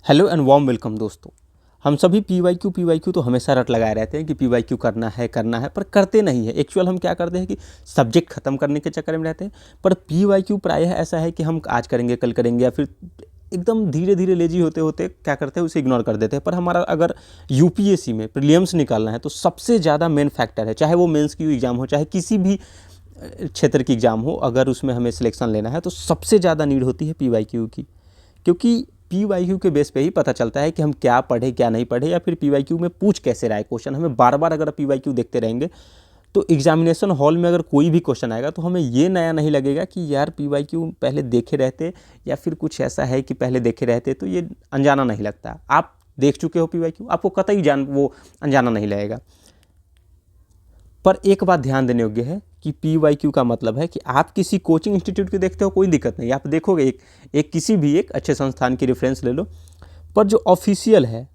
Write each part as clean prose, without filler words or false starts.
Hello and warm welcome दोस्तों। हम सभी पी वाई क्यू तो हमेशा रट लगाए रहते हैं कि पी वाई क्यू करना है पर करते नहीं है। एक्चुअल हम क्या करते हैं कि सब्जेक्ट ख़त्म करने के चक्कर में रहते हैं। पर पी वाई क्यू प्रायः ऐसा है कि हम आज करेंगे कल करेंगे या फिर एकदम धीरे धीरे लेजी होते होते क्या करते हैं उसे इग्नोर कर देते हैं। पर हमारा अगर यूपीएससी में प्रीलिम्स निकालना है तो सबसे ज़्यादा मेन फैक्टर है, चाहे वो मेंस की एग्ज़ाम हो चाहे किसी भी क्षेत्र की एग्ज़ाम हो, अगर उसमें हमें सिलेक्शन लेना है तो सबसे ज़्यादा नीड होती है पी वाई क्यू की। क्योंकि पी वाई क्यू के बेस पे ही पता चलता है कि हम क्या पढ़े क्या नहीं पढ़े, या फिर पी वाई क्यू में पूछ कैसे रहा है क्वेश्चन। हमें बार बार अगर पी वाई क्यू देखते रहेंगे तो एग्जामिनेशन हॉल में अगर कोई भी क्वेश्चन आएगा तो हमें ये नया नहीं लगेगा कि यार पी वाई क्यू पहले देखे रहते, या फिर कुछ ऐसा है कि पहले देखे रहते, तो ये अनजाना नहीं लगता। आप देख चुके हो पी वाई क्यू, आपको कतई वो अनजाना नहीं लगेगा। पर एक बात ध्यान देने योग्य है कि पी वाई क्यू का मतलब है कि आप किसी कोचिंग इंस्टीट्यूट के देखते हो कोई दिक्कत नहीं, आप देखोगे एक किसी भी एक अच्छे संस्थान की रेफरेंस ले लो, पर जो ऑफिशियल है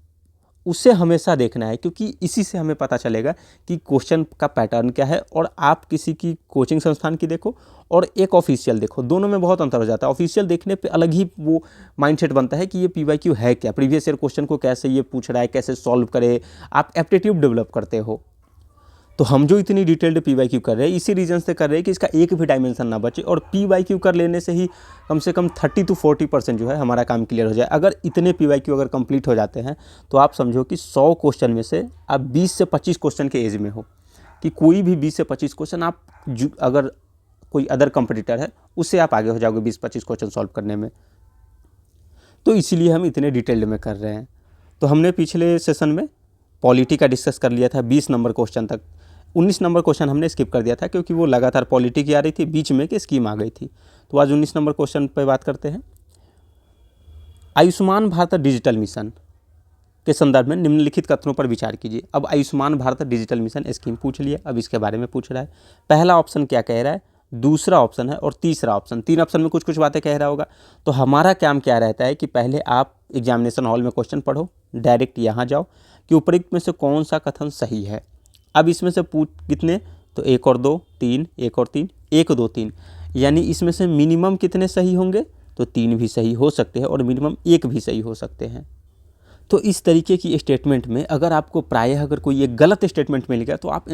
उसे हमेशा देखना है, क्योंकि इसी से हमें पता चलेगा कि क्वेश्चन का पैटर्न क्या है। और आप किसी की कोचिंग संस्थान की देखो और एक ऑफिशियल देखो, दोनों में बहुत अंतर हो जाता है। ऑफिशियल देखने पे अलग ही वो माइंडसेट बनता है कि ये पी वाई क्यू है क्या, प्रीवियस ईयर क्वेश्चन को कैसे ये पूछ रहा है, कैसे सॉल्व करे, आप एप्टीट्यूड डेवलप करते हो। तो हम जो इतनी डिटेल्ड पी वाई क्यू कर रहे हैं इसी रीजन से कर रहे हैं कि इसका एक भी डायमेंशन ना बचे, और पी वाई क्यू कर लेने से ही कम से कम 30 to 40% जो है हमारा काम क्लियर हो जाए। अगर इतने पी वाई क्यू अगर कंप्लीट हो जाते हैं तो आप समझो कि 100 क्वेश्चन में से आप 20 से 25 क्वेश्चन के एज में हो, कि कोई भी 20 से 25 क्वेश्चन आप अगर कोई अदर कंपटीटर है उससे आप आगे हो जाओगे 20-25 क्वेश्चन सॉल्व करने में। तो इसीलिए हम इतने डिटेल्ड में कर रहे हैं। तो हमने पिछले सेशन में पॉलिटी का डिस्कस कर लिया था 20 नंबर क्वेश्चन तक। 19 नंबर क्वेश्चन हमने स्किप कर दिया था क्योंकि वो लगातार पॉलिटी की आ रही थी, बीच में कि स्कीम आ गई थी। तो आज 19 नंबर क्वेश्चन पर बात करते हैं। आयुष्मान भारत डिजिटल मिशन के संदर्भ में निम्नलिखित कथनों पर विचार कीजिए। अब Ayushman Bharat digital mission scheme पूछ लिया, अब इसके बारे में पूछ रहा है। पहला ऑप्शन क्या कह रहा है, दूसरा ऑप्शन है और तीसरा ऑप्शन। 3 ऑप्शन में कुछ कुछ बातें कह रहा होगा। तो हमारा काम क्या रहता है कि पहले आप एग्जामिनेशन हॉल में क्वेश्चन पढ़ो, डायरेक्ट यहाँ जाओ कि उपरोक्त में से कौन सा कथन सही है। अब इसमें से पूछ कितने, तो 1 और 2 3, 1 और 3, 1 2 3, यानी इसमें से मिनिमम कितने सही होंगे, तो 3 भी सही हो सकते हैं और मिनिमम 1 भी सही हो सकते हैं। तो इस तरीके की स्टेटमेंट में अगर आपको प्रायः अगर कोई एक गलत स्टेटमेंट मिल गया तो आप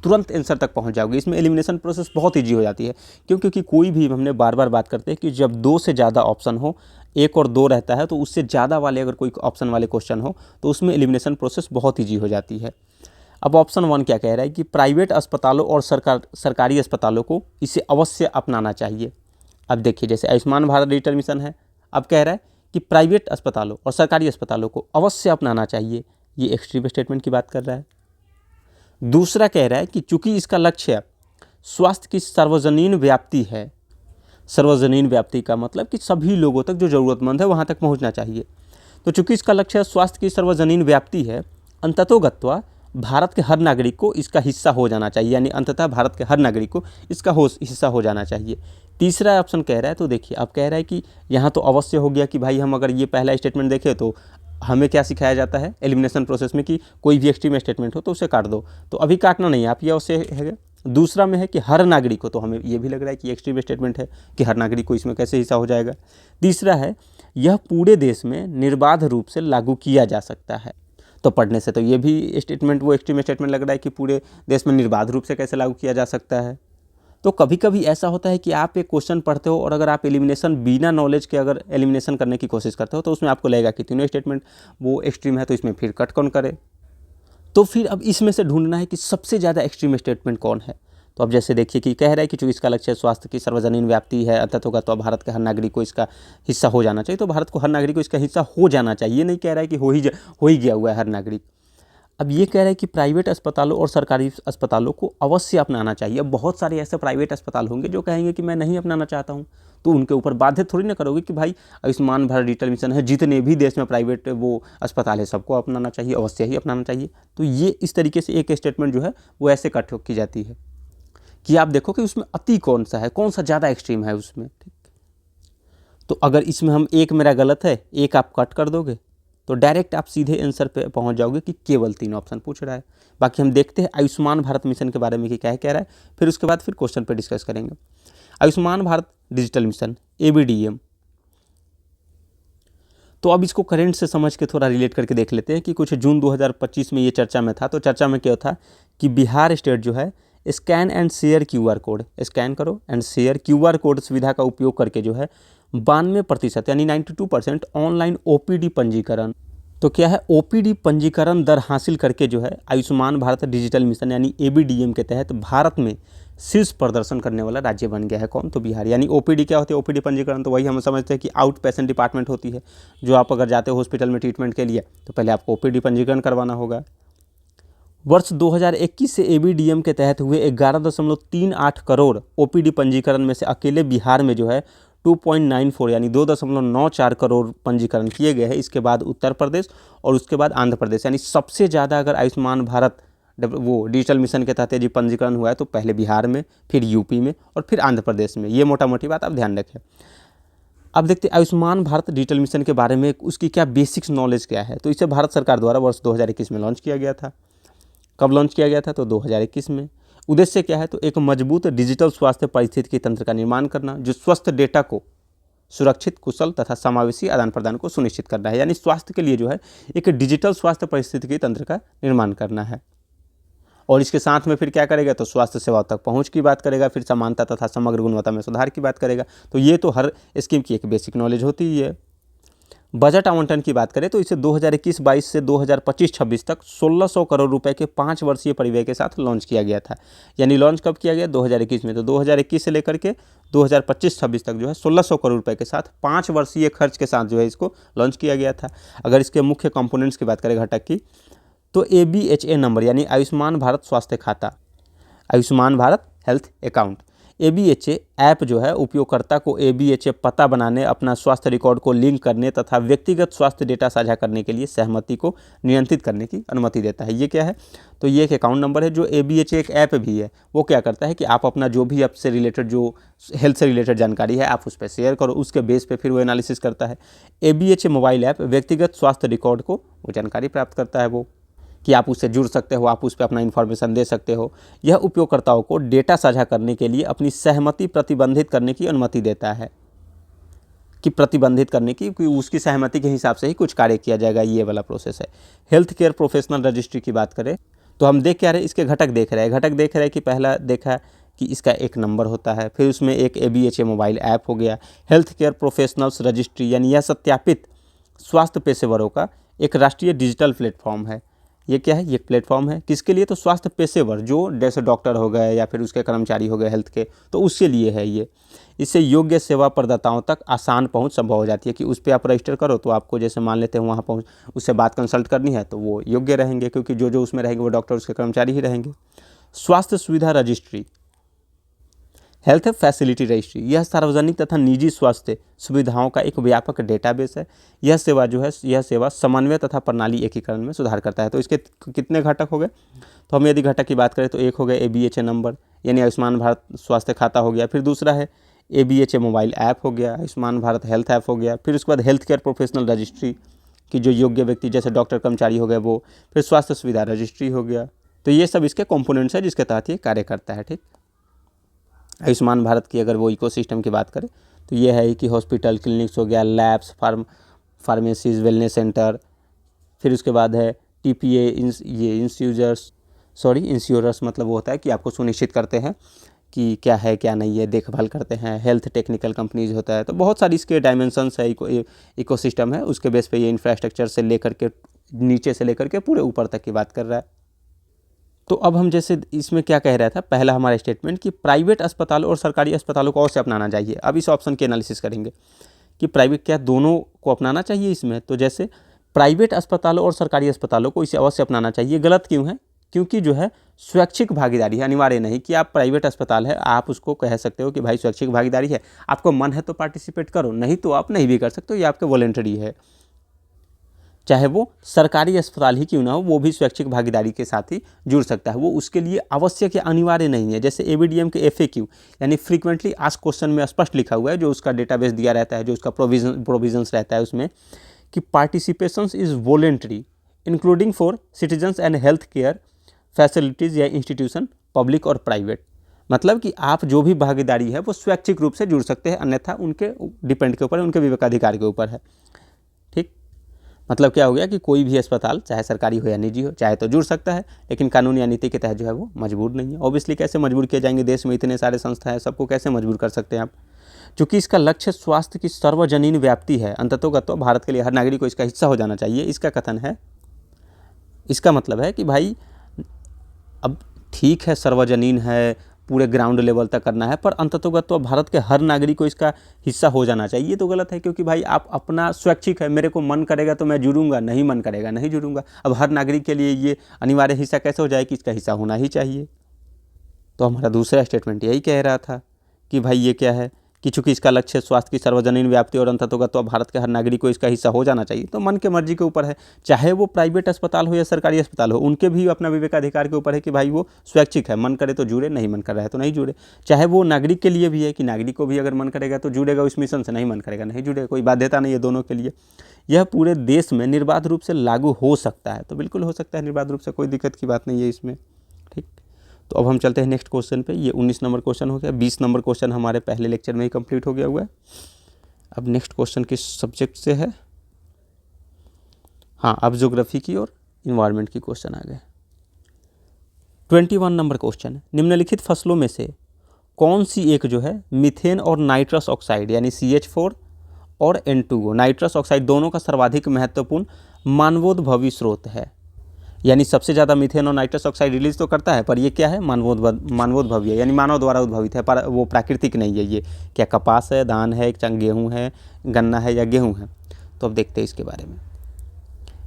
तुरंत आंसर तक पहुंच जाओगे। इसमें एलिमिनेशन प्रोसेस बहुत ईजी हो जाती है, क्योंकि कोई भी, हमने बार बार बात करते हैं कि जब 2 से ज़्यादा ऑप्शन हो, 1 और 2 रहता है, तो उससे ज़्यादा वाले अगर कोई ऑप्शन वाले क्वेश्चन हो तो उसमें एलिमिनेशन प्रोसेस बहुत ईजी हो जाती है। अब ऑप्शन 1 क्या कह रहा है कि प्राइवेट अस्पतालों और सरकारी अस्पतालों को इसे अवश्य अपनाना चाहिए। अब देखिए, जैसे आयुष्मान भारत डिजिटल मिशन है, अब कह रहा है कि प्राइवेट अस्पतालों और सरकारी अस्पतालों को अवश्य अपनाना चाहिए, ये एक्सट्रीम स्टेटमेंट की बात कर रहा है। दूसरा कह रहा है कि चूंकि इसका लक्ष्य स्वास्थ्य की सार्वजनीन व्याप्ति है। सार्वजनीन व्याप्ति का मतलब कि सभी लोगों तक, जो ज़रूरतमंद है वहाँ तक पहुँचना चाहिए। तो चूंकि इसका लक्ष्य स्वास्थ्य की सार्वजनीन व्याप्ति है, अंततोगत्वा भारत के हर नागरिक को इसका हिस्सा हो जाना चाहिए, यानी अंततः भारत के हर नागरिक को इसका हिस्सा हो जाना चाहिए। तीसरा ऑप्शन कह रहा है, तो देखिए अब कह रहा है कि यहाँ तो अवश्य हो गया कि भाई हम अगर ये पहला स्टेटमेंट देखें तो हमें क्या सिखाया जाता है एलिमिनेशन प्रोसेस में कि कोई भी एक्सट्रीम स्टेटमेंट हो तो उसे काट दो, तो अभी काटना नहीं है, आप ये अवश्य है। दूसरा में है कि हर नागरिक को, तो हमें ये भी लग रहा है कि एक्सट्रीम स्टेटमेंट है कि हर नागरिक को इसमें कैसे हिस्सा हो जाएगा। तीसरा है यह पूरे देश में निर्बाध रूप से लागू किया जा सकता है। तो पढ़ने से तो ये भी स्टेटमेंट वो एक्सट्रीम स्टेटमेंट लग रहा है कि पूरे देश में निर्बाध रूप से कैसे लागू किया जा सकता है। तो कभी कभी ऐसा होता है कि आप एक क्वेश्चन पढ़ते हो और अगर आप एलिमिनेशन बिना नॉलेज के अगर एलिमिनेशन करने की कोशिश करते हो तो उसमें आपको लगेगा कि तीनों स्टेटमेंट वो एक्सट्रीम है, तो इसमें फिर कट कौन करे। तो फिर अब इसमें से ढूंढना है कि सबसे ज़्यादा एक्सट्रीम स्टेटमेंट कौन है। तो अब जैसे देखिए कि कह रहा है कि चूँकि इसका लक्ष्य स्वास्थ्य की सार्वजनीन व्याप्ति है, अंतत होगा तो भारत के हर नागरिक को इसका हिस्सा हो जाना चाहिए। तो भारत को हर नागरिक को इसका हिस्सा हो जाना चाहिए, नहीं कह रहा है कि हो ही गया हुआ है हर नागरिक। अब ये कह रहा है कि प्राइवेट अस्पतालों और सरकारी अस्पतालों को अवश्य अपनाना चाहिए। अब बहुत सारे ऐसे प्राइवेट अस्पताल होंगे जो कहेंगे कि मैं नहीं अपनाना चाहता हूँ, तो उनके ऊपर बाध्य थोड़ी ना करोगे कि भाई आयुष्मान भारत डिजिटल मिशन है, जितने भी देश में प्राइवेट वो अस्पताल है सबको अपनाना चाहिए, अवश्य ही अपनाना चाहिए। तो ये इस तरीके से एक स्टेटमेंट जो है वो ऐसे कट की जाती है कि आप देखो कि उसमें अति कौन सा है, कौन सा ज़्यादा एक्सट्रीम है उसमें। ठीक, तो अगर इसमें हम एक मेरा गलत है, एक आप कट कर दोगे तो डायरेक्ट आप सीधे आंसर पे पहुंच जाओगे कि केवल 3 ऑप्शन पूछ रहा है। बाकी हम देखते हैं आयुष्मान भारत मिशन के बारे में कि क्या कह रहा है, फिर उसके बाद फिर क्वेश्चन पे डिस्कस करेंगे। Ayushman Bharat digital mission ABDM तो अब इसको करंट से समझ के थोड़ा रिलेट करके देख लेते हैं कि कुछ जून 2025 में ये चर्चा में था। तो चर्चा में क्या था कि बिहार स्टेट जो है scan and share QR code, scan करो एंड शेयर QR कोड सुविधा का उपयोग करके जो है 92% यानी 92% ऑनलाइन OPD पंजीकरण, तो क्या है OPD पंजीकरण दर हासिल करके जो है आयुष्मान भारत डिजिटल मिशन यानी ABDM के तहत भारत में शीर्ष प्रदर्शन करने वाला राज्य बन गया है। कौन? तो बिहार। यानी OPD क्या होती है? OPD पंजीकरण तो वही हम समझते हैं कि आउट पेशेंट डिपार्टमेंट होती है, जो आप अगर जाते हो हॉस्पिटल में ट्रीटमेंट के लिए तो पहले आपको OPD पंजीकरण करवाना होगा। वर्ष 2021 से ABDM के तहत हुए 11.38 करोड़ OPD पंजीकरण में से अकेले बिहार में जो है 2.94 यानी 2.94 करोड़ पंजीकरण किए गए हैं। इसके बाद उत्तर प्रदेश और उसके बाद आंध्र प्रदेश, यानी सबसे ज़्यादा अगर आयुष्मान भारत वो डिजिटल मिशन के तहत जी पंजीकरण हुआ है तो पहले बिहार में, फिर यूपी में और फिर आंध्र प्रदेश में। ये मोटा मोटी बात आप ध्यान रखें। अब देखते हैं आयुष्मान भारत डिजिटल मिशन के बारे में, उसकी क्या बेसिक्स नॉलेज क्या है। तो इसे भारत सरकार द्वारा वर्ष 2021 में लॉन्च किया गया था। कब लॉन्च किया गया था? तो 2021 में। उद्देश्य क्या है? तो एक मजबूत डिजिटल स्वास्थ्य पारिस्थितिकी तंत्र का निर्माण करना, जो स्वस्थ डेटा को सुरक्षित, कुशल तथा समावेशी आदान प्रदान को सुनिश्चित करना है। यानी स्वास्थ्य के लिए जो है एक डिजिटल स्वास्थ्य पारिस्थितिकी तंत्र का निर्माण करना है। और इसके साथ में फिर क्या करेगा? तो स्वास्थ्य सेवाओं तक पहुंच की बात करेगा, फिर समानता तथा समग्र गुणवत्ता में सुधार की बात करेगा। तो ये तो हर स्कीम की एक बेसिक नॉलेज होती ही है। बजट आवंटन की बात करें तो इसे 2021-22 से 2025-26 तक 1600 करोड़ रुपए के 5 वर्षीय परिव्यय के साथ लॉन्च किया गया था। यानी लॉन्च कब किया गया? 2021 में। तो 2021 से लेकर के 2025-26 तक जो है 1600 करोड़ रुपए के साथ 5 वर्षीय खर्च के साथ जो है इसको लॉन्च किया गया था। अगर इसके मुख्य कंपोनेंट्स की बात करें घटक की, तो ABHA नंबर यानी आयुष्मान भारत स्वास्थ्य खाता, Ayushman Bharat health account, ABHA app जो है उपयोगकर्ता को ABHA पता बनाने, अपना स्वास्थ्य रिकॉर्ड को लिंक करने तथा व्यक्तिगत स्वास्थ्य डेटा साझा करने के लिए सहमति को नियंत्रित करने की अनुमति देता है। ये क्या है? तो ये एक अकाउंट नंबर है। जो ABHA एक ऐप भी है, वो क्या करता है कि आप अपना जो भी आपसे रिलेटेड, जो हेल्थ से रिलेटेड जानकारी है, आप उस पर शेयर करो, उसके बेस पे फिर वो एनालिसिस करता है। ABHA मोबाइल ऐप व्यक्तिगत स्वास्थ्य रिकॉर्ड को वो जानकारी प्राप्त करता है, वो कि आप उससे जुड़ सकते हो, आप उस पर अपना इन्फॉर्मेशन दे सकते हो। यह उपयोगकर्ताओं को डेटा साझा करने के लिए अपनी सहमति प्रतिबंधित करने की अनुमति देता है, कि प्रतिबंधित करने की, कि उसकी सहमति के हिसाब से ही कुछ कार्य किया जाएगा। ये वाला प्रोसेस है। हेल्थ केयर प्रोफेशनल रजिस्ट्री की बात करें तो हम देख क्या रहे, इसके घटक देख रहे हैं। घटक देख रहे हैं कि पहला देखा कि इसका एक नंबर होता है, फिर उसमें एक ABHA मोबाइल ऐप हो गया। हेल्थ केयर प्रोफेशनल्स रजिस्ट्री यानी यह सत्यापित स्वास्थ्य पेशेवरों का एक राष्ट्रीय डिजिटल प्लेटफॉर्म है। ये क्या है? ये प्लेटफॉर्म है किसके लिए? तो स्वास्थ्य पेशेवर, जो जैसे डॉक्टर हो गए या फिर उसके कर्मचारी हो गए हेल्थ के, तो उसके लिए है ये। इससे योग्य सेवा प्रदाताओं तक आसान पहुंच संभव हो जाती है कि उस पर आप रजिस्टर करो तो आपको जैसे मान लेते हैं वहाँ पहुँच, उससे बात कंसल्ट करनी है तो वो योग्य रहेंगे, क्योंकि जो जो उसमें रहेंगे वो डॉक्टर, उसके कर्मचारी ही रहेंगे। स्वास्थ्य सुविधा रजिस्ट्री, हेल्थ फैसिलिटी रजिस्ट्री, यह सार्वजनिक तथा निजी स्वास्थ्य सुविधाओं का एक व्यापक डेटाबेस है। यह सेवा जो है, यह सेवा समन्वय तथा प्रणाली एकीकरण में सुधार करता है। तो इसके कितने घटक हो गए? तो हम यदि घटक की बात करें तो एक हो गया ABHA नंबर यानी आयुष्मान भारत स्वास्थ्य खाता हो गया, फिर दूसरा है ABHA मोबाइल ऐप हो गया, आयुष्मान भारत हेल्थ ऐप हो गया, फिर उसके बाद हेल्थ केयर प्रोफेशनल रजिस्ट्री की जो योग्य व्यक्ति जैसे डॉक्टर कर्मचारी हो गए वो, फिर स्वास्थ्य सुविधा रजिस्ट्री हो गया। तो ये सब इसके कंपोनेंट्स है जिसके तहत ये कार्य करता है। ठीक, आयुष्मान भारत की अगर वो इकोसिस्टम की बात करें तो ये है कि हॉस्पिटल, क्लिनिक्स हो गया, लैब्स, फार्मेसीज, वेलनेस सेंटर, फिर उसके बाद है TPA, ये इंश्योरर्स मतलब वो होता है कि आपको सुनिश्चित करते हैं कि क्या है क्या नहीं है, देखभाल करते हैं। हेल्थ टेक्निकल कंपनीज होता है। तो बहुत सारी इसके डायमेंशंस है, इकोसिस्टम है, उसके बेस पे ये इंफ्रास्ट्रक्चर से लेकर के नीचे से लेकर के पूरे ऊपर तक की बात कर रहा है। तो अब हम जैसे इसमें क्या कह रहा था, पहला हमारा स्टेटमेंट कि प्राइवेट अस्पतालों और सरकारी अस्पतालों को अवश्य अपनाना चाहिए। अब इस ऑप्शन की एनालिसिस करेंगे कि प्राइवेट क्या दोनों को अपनाना चाहिए इसमें। तो जैसे प्राइवेट अस्पतालों और सरकारी अस्पतालों को इसे अवश्य अपनाना चाहिए। गलत क्यों है? क्योंकि जो है स्वैच्छिक भागीदारी है, अनिवार्य नहीं कि आप प्राइवेट अस्पताल है आप उसको कह सकते हो कि भाई स्वैच्छिक भागीदारी है, आपको मन है तो पार्टिसिपेट करो, नहीं तो आप नहीं भी कर सकते हो, ये आपके वॉलेंटरी है। चाहे वो सरकारी अस्पताल ही क्यों ना हो, वो भी स्वैच्छिक भागीदारी के साथ ही जुड़ सकता है। वो उसके लिए आवश्यक या अनिवार्य नहीं है। जैसे ABDM के FAQ यानी फ्रीक्वेंटली आस्क्ड क्वेश्चन में स्पष्ट लिखा हुआ है, जो उसका डेटाबेस दिया रहता है, जो उसका प्रोविजंस रहता है उसमें, कि participations is voluntary including for citizens and health care facilities या इंस्टीट्यूशन पब्लिक और प्राइवेट। मतलब कि आप जो भी भागीदारी है वो स्वैच्छिक रूप से जुड़ सकते हैं, अन्यथा उनके डिपेंड के ऊपर, उनके विवेकाधिकार के ऊपर है। ठीक, मतलब क्या हो गया कि कोई भी अस्पताल चाहे सरकारी हो या निजी हो, चाहे तो जुड़ सकता है, लेकिन कानून या नीति के तहत जो है वो मजबूर नहीं है। ऑब्वियसली कैसे मजबूर किए जाएंगे, देश में इतने सारे संस्था हैं, सबको कैसे मजबूर कर सकते हैं आप। चूंकि इसका लक्ष्य स्वास्थ्य की सर्वजनीन व्याप्ति है, अंततोगत भारत के लिए हर नागरिक को इसका हिस्सा हो जाना चाहिए, इसका कथन है। इसका मतलब है कि भाई अब ठीक है सर्वजनीन है, पूरे ग्राउंड लेवल तक करना है, पर अंततोगत तो भारत के हर नागरिक को इसका हिस्सा हो जाना चाहिए। ये तो गलत है, क्योंकि भाई आप अपना स्वैच्छिक है, मेरे को मन करेगा तो मैं जुड़ूंगा, नहीं मन करेगा नहीं जुड़ूंगा। अब हर नागरिक के लिए ये अनिवार्य हिस्सा कैसे हो जाए कि इसका हिस्सा होना ही चाहिए। तो हमारा दूसरा स्टेटमेंट यही कह रहा था कि भाई ये क्या है कि चूंकि इसका लक्ष्य स्वास्थ्य की सार्वजनिक व्याप्ति और अंततोगत तो भारत के हर नागरिक को इसका हिस्सा हो जाना चाहिए, तो मन के मर्जी के ऊपर है, चाहे वो प्राइवेट अस्पताल हो या सरकारी अस्पताल हो, उनके भी अपना विवेकाधिकार के ऊपर है कि भाई वो स्वैच्छिक है, मन करे तो जुड़े, नहीं मन कर रहा है तो नहीं जुड़े। चाहे वो नागरिक के लिए भी है कि नागरिक को भी अगर मन करेगा तो जुड़ेगा उस मिशन से, नहीं मन करेगा नहीं जुड़ेगा, कोई बाध्यता नहीं है दोनों के लिए। यह पूरे देश में निर्बाध रूप से लागू हो सकता है, तो बिल्कुल हो सकता है निर्बाध रूप से, कोई दिक्कत की बात नहीं है इसमें। ठीक, तो अब हम चलते हैं नेक्स्ट क्वेश्चन पे। ये 19 नंबर क्वेश्चन हो गया, 20 नंबर क्वेश्चन हमारे पहले लेक्चर में ही कंप्लीट हो गया हुआ है। अब नेक्स्ट क्वेश्चन किस सब्जेक्ट से है? हाँ, अब ज्योग्राफी की और इन्वायरमेंट की क्वेश्चन आ गए। 21 नंबर क्वेश्चन, निम्नलिखित फसलों में से कौन सी एक जो है मीथेन और नाइट्रस ऑक्साइड यानी CH4 और N2O नाइट्रस ऑक्साइड दोनों का सर्वाधिक महत्वपूर्ण मानवोद्भवी स्रोत है। यानी सबसे ज़्यादा मीथेन और नाइट्रस ऑक्साइड रिलीज तो करता है, पर ये क्या है, मानवोद्भवी है, यानी मानव द्वारा उद्भवित है, पर वो प्राकृतिक नहीं है। ये क्या कपास है, धान है, गेहूँ है, गन्ना है या गेहूँ है? तो अब देखते हैं इसके बारे में।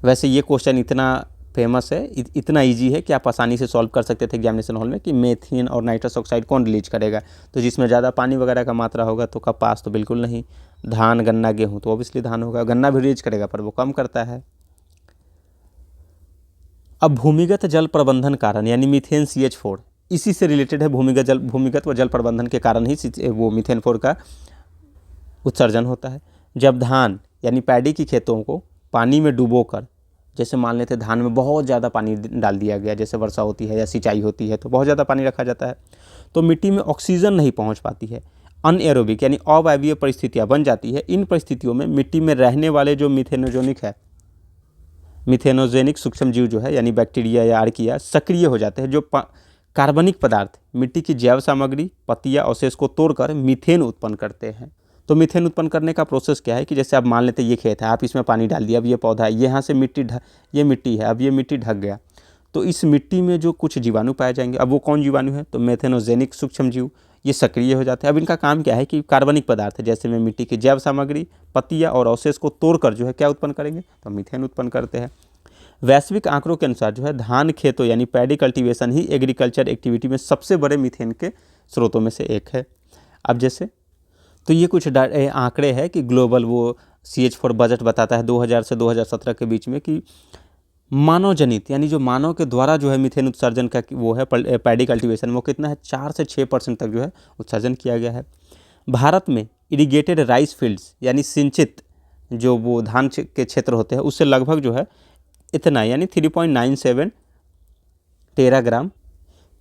वैसे ये क्वेश्चन इतना फेमस है, इतना ईजी है कि आप आसानी से सॉल्व कर सकते थे एग्जामिनेशन हॉल में कि मीथेन और नाइट्रस ऑक्साइड कौन रिलीज करेगा। तो जिसमें ज़्यादा पानी वगैरह का मात्रा होगा तो कपास तो बिल्कुल नहीं, धान गन्ना गेहूँ तो ऑब्वियसली धान होगा, गन्ना भी रिलीज करेगा पर वो कम करता है। अब भूमिगत जल प्रबंधन कारण यानी मीथेन CH4 इसी से रिलेटेड है, भूमिगत व जल प्रबंधन के कारण ही वो मीथेन 4 का उत्सर्जन होता है। जब धान यानी पैडी की खेतों को पानी में डुबोकर, जैसे मान लेते धान में बहुत ज़्यादा पानी डाल दिया गया, जैसे वर्षा होती है या सिंचाई होती है तो बहुत ज़्यादा पानी रखा जाता है, तो मिट्टी में ऑक्सीजन नहीं पहुँच पाती है, अनएरोबिक यानी अवायवीय परिस्थितियाँ बन जाती है। इन परिस्थितियों में मिट्टी में रहने वाले जो मिथेनोजेनिक सूक्ष्म जीव जो है यानी बैक्टीरिया या आर्किया सक्रिय हो जाते हैं, जो कार्बनिक पदार्थ मिट्टी की जैव सामग्री पत्तियां अवशेष को तोड़कर मीथेन उत्पन्न करते हैं। तो मीथेन उत्पन्न करने का प्रोसेस क्या है कि जैसे आप मान लेते ये खेत है, आप इसमें पानी डाल दिया, अब ये पौधा है, यहाँ से ये मिट्टी है, अब ये मिट्टी ढक गया, तो इस मिट्टी में जो कुछ जीवाणु पाए जाएंगे, अब वो कौन जीवाणु है, तो मेथेनोजेनिक सूक्ष्म जीव, ये सक्रिय हो जाते हैं। अब इनका काम क्या है कि कार्बनिक पदार्थ है जैसे में मिट्टी की जैव सामग्री पत्तियां और अवशेष को तोड़कर जो है क्या उत्पन्न करेंगे, तो मीथेन उत्पन्न करते हैं। वैश्विक आंकड़ों के अनुसार जो है धान खेतों यानी पैडी कल्टीवेशन ही एग्रीकल्चर एक्टिविटी में सबसे बड़े मीथेन के स्रोतों में से एक है। अब जैसे तो ये कुछ आंकड़े हैं कि ग्लोबल वो CH4 बजट बताता है 2000 से 2017 के बीच में कि मानव जनित यानी जो मानव के द्वारा जो है मीथेन उत्सर्जन का वो है पैडी कल्टीवेशन वो कितना है, 4 से 6% तक जो है उत्सर्जन किया गया है। भारत में इरिगेटेड राइस फील्ड्स यानी सिंचित जो वो धान के क्षेत्र होते हैं उससे लगभग जो है इतना यानी 3.97 टेराग्राम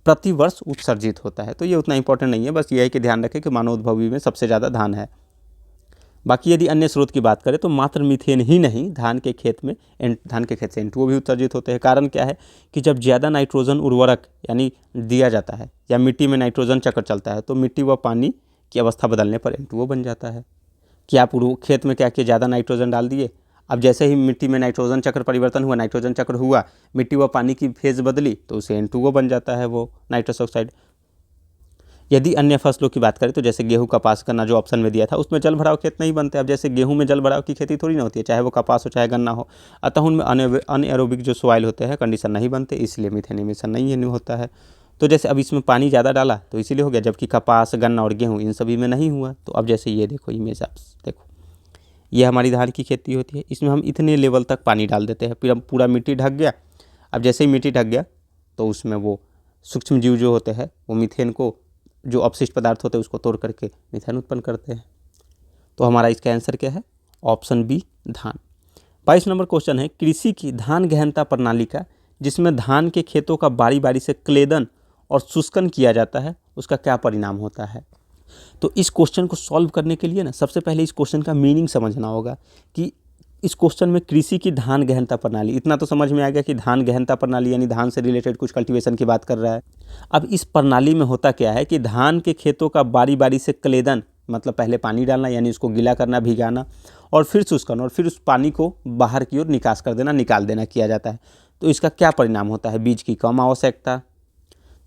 प्रति वर्ष उत्सर्जित होता है। तो ये उतना इंपॉर्टेंट नहीं है, बस ये है कि ध्यान रखें कि मानवोद्भवी में सबसे ज़्यादा धान है। बाकी यदि अन्य स्रोत की बात करें तो मात्र मीथेन ही नहीं, धान के खेत से N2O भी उत्सर्जित होते हैं। कारण क्या है कि जब ज़्यादा नाइट्रोजन उर्वरक यानी दिया जाता है या मिट्टी में नाइट्रोजन चक्र चलता है तो मिट्टी व पानी की अवस्था बदलने पर N2O बन जाता है। कि आप खेत में क्या किए, ज़्यादा नाइट्रोजन डाल दिए, अब जैसे ही मिट्टी में नाइट्रोजन चक्र परिवर्तन हुआ, नाइट्रोजन चक्र हुआ, मिट्टी व पानी की फेज बदली तो उसे N2O बन जाता है वो नाइट्रस ऑक्साइड। यदि अन्य फसलों की बात करें तो जैसे गेहूं कपास गन्ना जो ऑप्शन में दिया था उसमें जल भराव खेत नहीं बनते। अब जैसे गेहूं में जल भराव की खेती थोड़ी ना होती है, चाहे वो कपास हो चाहे गन्ना हो, अतः उनमें अनएरोबिक जो सॉइल होते हैं कंडीशन नहीं बनते, इसलिए मीथेन एमिशन नहीं होता है। तो जैसे अब इसमें पानी ज़्यादा डाला तो इसीलिए हो गया, जबकि कपास गन्ना और गेहूँ इन सभी में नहीं हुआ। तो अब जैसे ये देखो इमेज, आप देखो ये हमारी धान की खेती होती है, इसमें हम इतने लेवल तक पानी डाल देते हैं, फिर पूरा मिट्टी ढक गया। अब जैसे ही मिट्टी ढक गया तो उसमें वो सूक्ष्म जीव जो होते हैं वो मीथेन को, जो अपशिष्ट पदार्थ होते हैं उसको तोड़ करके मीथेन उत्पन्न करते हैं। तो हमारा इसका आंसर क्या है, ऑप्शन बी धान। 22 नंबर क्वेश्चन है, कृषि की धान गहनता प्रणाली का जिसमें धान के खेतों का बारी बारी से क्लेदन और शुष्कन किया जाता है उसका क्या परिणाम होता है। तो इस क्वेश्चन को सॉल्व करने के लिए ना सबसे पहले इस क्वेश्चन का मीनिंग समझना होगा कि इस क्वेश्चन में कृषि की धान गहनता प्रणाली, इतना तो समझ में आ गया कि धान गहनता प्रणाली यानी धान से रिलेटेड कुछ कल्टीवेशन की बात कर रहा है। अब इस प्रणाली में होता क्या है कि धान के खेतों का बारी बारी से क्लेदन, मतलब पहले पानी डालना यानी उसको गीला करना, भिगाना, और फिर शुष्कन, और फिर उस पानी को बाहर की ओर निकास कर देना, निकाल देना किया जाता है। तो इसका क्या परिणाम होता है? बीज की कम आवश्यकता,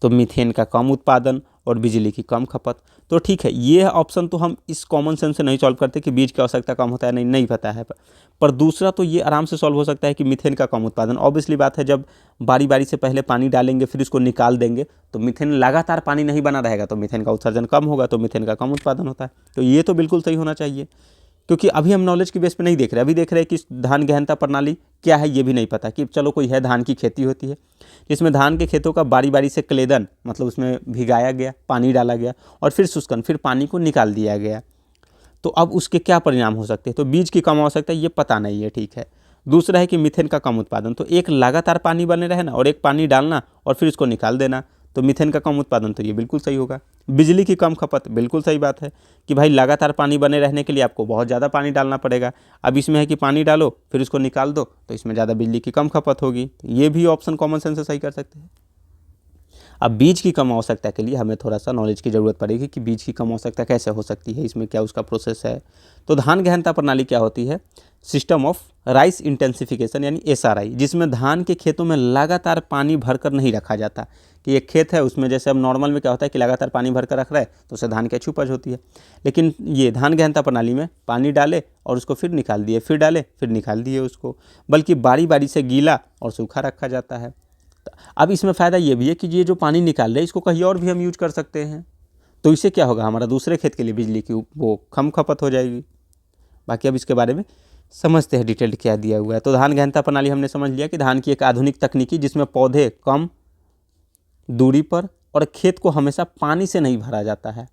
तो मीथेन का कम उत्पादन और बिजली की कम खपत। तो ठीक है, ये ऑप्शन तो हम इस कॉमन सेंस से नहीं सॉल्व करते कि बीज की आवश्यकता कम होता है, नहीं पता है। पर दूसरा तो ये आराम से सॉल्व हो सकता है कि मीथेन का कम उत्पादन। ऑब्वियसली बात है, जब बारी बारी से पहले पानी डालेंगे फिर इसको निकाल देंगे तो मीथेन लगातार पानी नहीं बना रहेगा, तो मीथेन का उत्सर्जन कम होगा, तो मीथेन का कम उत्पादन होता है। तो ये तो बिल्कुल सही होना चाहिए, क्योंकि अभी हम नॉलेज की बेस पे नहीं देख रहे, अभी देख रहे हैं कि धान गहनता प्रणाली क्या है ये भी नहीं पता, कि चलो कोई है धान की खेती होती है जिसमें धान के खेतों का बारी बारी से क्लेदन, मतलब उसमें भिगाया गया, पानी डाला गया, और फिर शुष्कन, फिर पानी को निकाल दिया गया। तो अब उसके क्या परिणाम हो सकते हैं? तो बीज की कम आवश्यकता ये पता नहीं है, ठीक है। दूसरा है कि मीथेन का कम उत्पादन, तो एक लगातार पानी बने रहे ना, और एक पानी डालना और फिर इसको निकाल देना, तो मीथेन का कम उत्पादन, तो ये बिल्कुल सही होगा। बिजली की कम खपत, बिल्कुल सही बात है कि भाई लगातार पानी बने रहने के लिए आपको बहुत ज़्यादा पानी डालना पड़ेगा। अब इसमें है कि पानी डालो फिर उसको निकाल दो, तो इसमें ज़्यादा बिजली की कम खपत होगी। ये भी ऑप्शन कॉमन सेंस से सही कर सकते हैं। अब बीज की कम आवश्यकता के लिए हमें थोड़ा सा नॉलेज की ज़रूरत पड़ेगी कि बीज की कम आवश्यकता कैसे हो सकती है, इसमें क्या उसका प्रोसेस है। तो धान गहनता प्रणाली क्या होती है? सिस्टम ऑफ राइस इंटेंसिफिकेशन यानी SRI, जिसमें धान के खेतों में लगातार पानी भरकर नहीं रखा जाता। कि एक खेत है उसमें जैसे अब नॉर्मल में क्या होता है कि लगातार पानी भरकर रख रहा है तो उससे धान की अच्छी उपज होती है, लेकिन ये धान गहनता प्रणाली में पानी डाले और उसको फिर निकाल दिए, फिर डाले फिर निकाल दिए उसको, बल्कि बारी बारी से गीला और सूखा रखा जाता है। अब इसमें फ़ायदा ये भी है कि ये जो पानी निकाल रहे हैं इसको कहीं और भी हम यूज कर सकते हैं, तो इससे क्या होगा, हमारा दूसरे खेत के लिए बिजली की वो कम खपत हो जाएगी। बाकी अब इसके बारे में समझते हैं डिटेल्ड क्या दिया हुआ है। तो धान गहनता प्रणाली हमने समझ लिया कि धान की एक आधुनिक तकनीकी जिसमें पौधे कम दूरी पर और खेत को हमेशा पानी से नहीं भरा जाता है।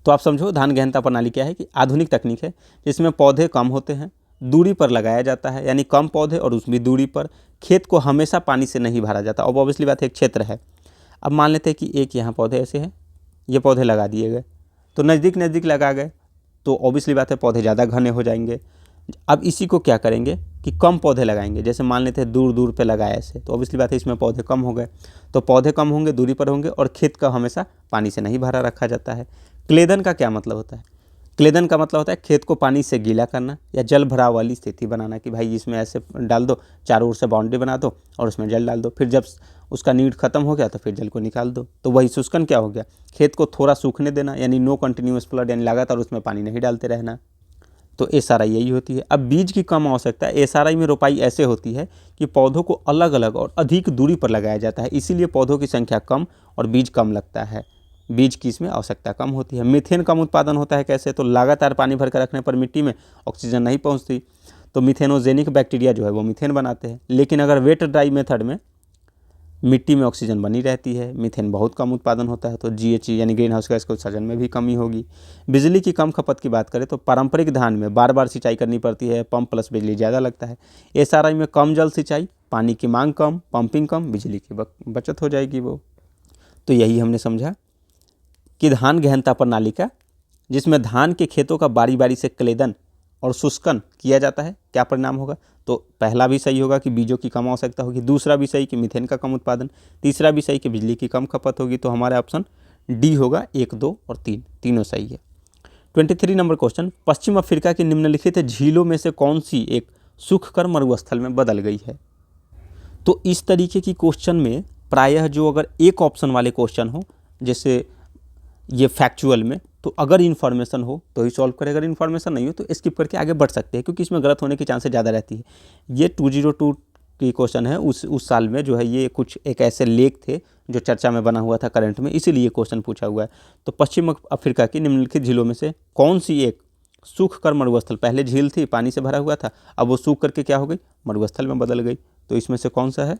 तो आप समझो धान गहनता प्रणाली क्या है कि आधुनिक तकनीक है जिसमें पौधे कम होते हैं, दूरी पर लगाया जाता है, यानी कम पौधे और उसमें दूरी पर, खेत को हमेशा पानी से नहीं भरा जाता। अब ऑब्वियसली बात है एक क्षेत्र है, अब मान लेते हैं कि एक यहाँ पौधे ऐसे हैं, ये पौधे लगा दिए गए, तो नज़दीक नज़दीक लगा गए तो ऑब्वियसली बात है पौधे ज़्यादा घने हो जाएंगे। अब इसी को क्या करेंगे कि कम पौधे लगाएंगे, जैसे मान लेते हैं दूर दूर पे लगाए ऐसे, तो ऑब्वियसली बात है इसमें पौधे कम हो गए, तो पौधे कम होंगे, दूरी पर होंगे, और खेत का हमेशा पानी से नहीं भरा रखा जाता है। क्लेदन का क्या मतलब होता है? क्लेदन का मतलब होता है खेत को पानी से गीला करना या जल भराव वाली स्थिति बनाना, कि भाई इसमें ऐसे डाल दो, चारों ओर से बाउंड्री बना दो और उसमें जल डाल दो, फिर जब उसका नीड खत्म हो गया तो फिर जल को निकाल दो। तो वही शुष्कन क्या हो गया, खेत को थोड़ा सूखने देना, यानी नो कंटिन्यूअस फ्लड, यानी लगातार उसमें पानी नहीं डालते रहना। तो SRI यही होती है। अब बीज की कम आवश्यकता, SRI में रोपाई ऐसे होती है कि पौधों को अलग अलग और अधिक दूरी पर लगाया जाता है, इसीलिए पौधों की संख्या कम और बीज कम लगता है, बीज की इसमें आवश्यकता कम होती है। मीथेन कम उत्पादन होता है कैसे? तो लगातार पानी भर कर रखने पर मिट्टी में ऑक्सीजन नहीं पहुंचती, तो मिथेनोजेनिक बैक्टीरिया जो है वो मीथेन बनाते हैं। लेकिन अगर वेट ड्राई मेथड में मिट्टी में ऑक्सीजन बनी रहती है, मीथेन बहुत कम उत्पादन होता है, तो GHG यानी ग्रीन हाउस गैस के उत्सर्जन में भी कमी होगी। बिजली की कम खपत की बात करें तो पारंपरिक धान में बार बार सिंचाई करनी पड़ती है, पंप प्लस बिजली ज़्यादा लगता है। SRI में कम जल सिंचाई, पानी की मांग कम, पंपिंग कम, बिजली की बचत हो जाएगी वो। तो यही हमने समझा कि धान गहनता प्रणाली का, जिसमें धान के खेतों का बारी बारी से क्लेदन और शुष्कन किया जाता है, क्या परिणाम होगा? तो पहला भी सही होगा कि बीजों की कम आवश्यकता होगी, दूसरा भी सही कि मीथेन का कम उत्पादन, तीसरा भी सही कि बिजली की कम खपत होगी। तो हमारा ऑप्शन D होगा, 1, 2 और 3 तीनों सही है। 23 नंबर क्वेश्चन, पश्चिम अफ्रीका की निम्नलिखित झीलों में से कौन सी एक सूखकर मरुस्थल में बदल गई है? तो इस तरीके की क्वेश्चन में प्रायः जो अगर एक ऑप्शन वाले क्वेश्चन हो, जैसे ये फैक्चुअल में, तो अगर इन्फॉर्मेशन हो तो ही सॉल्व करें, अगर इन्फॉर्मेशन नहीं हो तो स्किप करके आगे बढ़ सकते हैं, क्योंकि इसमें गलत होने की चांसेस ज़्यादा रहती है। ये 202 की क्वेश्चन है, उस साल में जो है ये कुछ एक ऐसे लेक थे जो चर्चा में बना हुआ था करंट में, इसीलिए क्वेश्चन पूछा हुआ है। तो पश्चिम अफ्रीका की निम्नलिखित झीलों में से कौन सी एक सूख कर मरुस्थल, पहले झील थी पानी से भरा हुआ था, अब वो सूख करके क्या हो गई, मरुस्थल में बदल गई, तो इसमें से कौन सा है?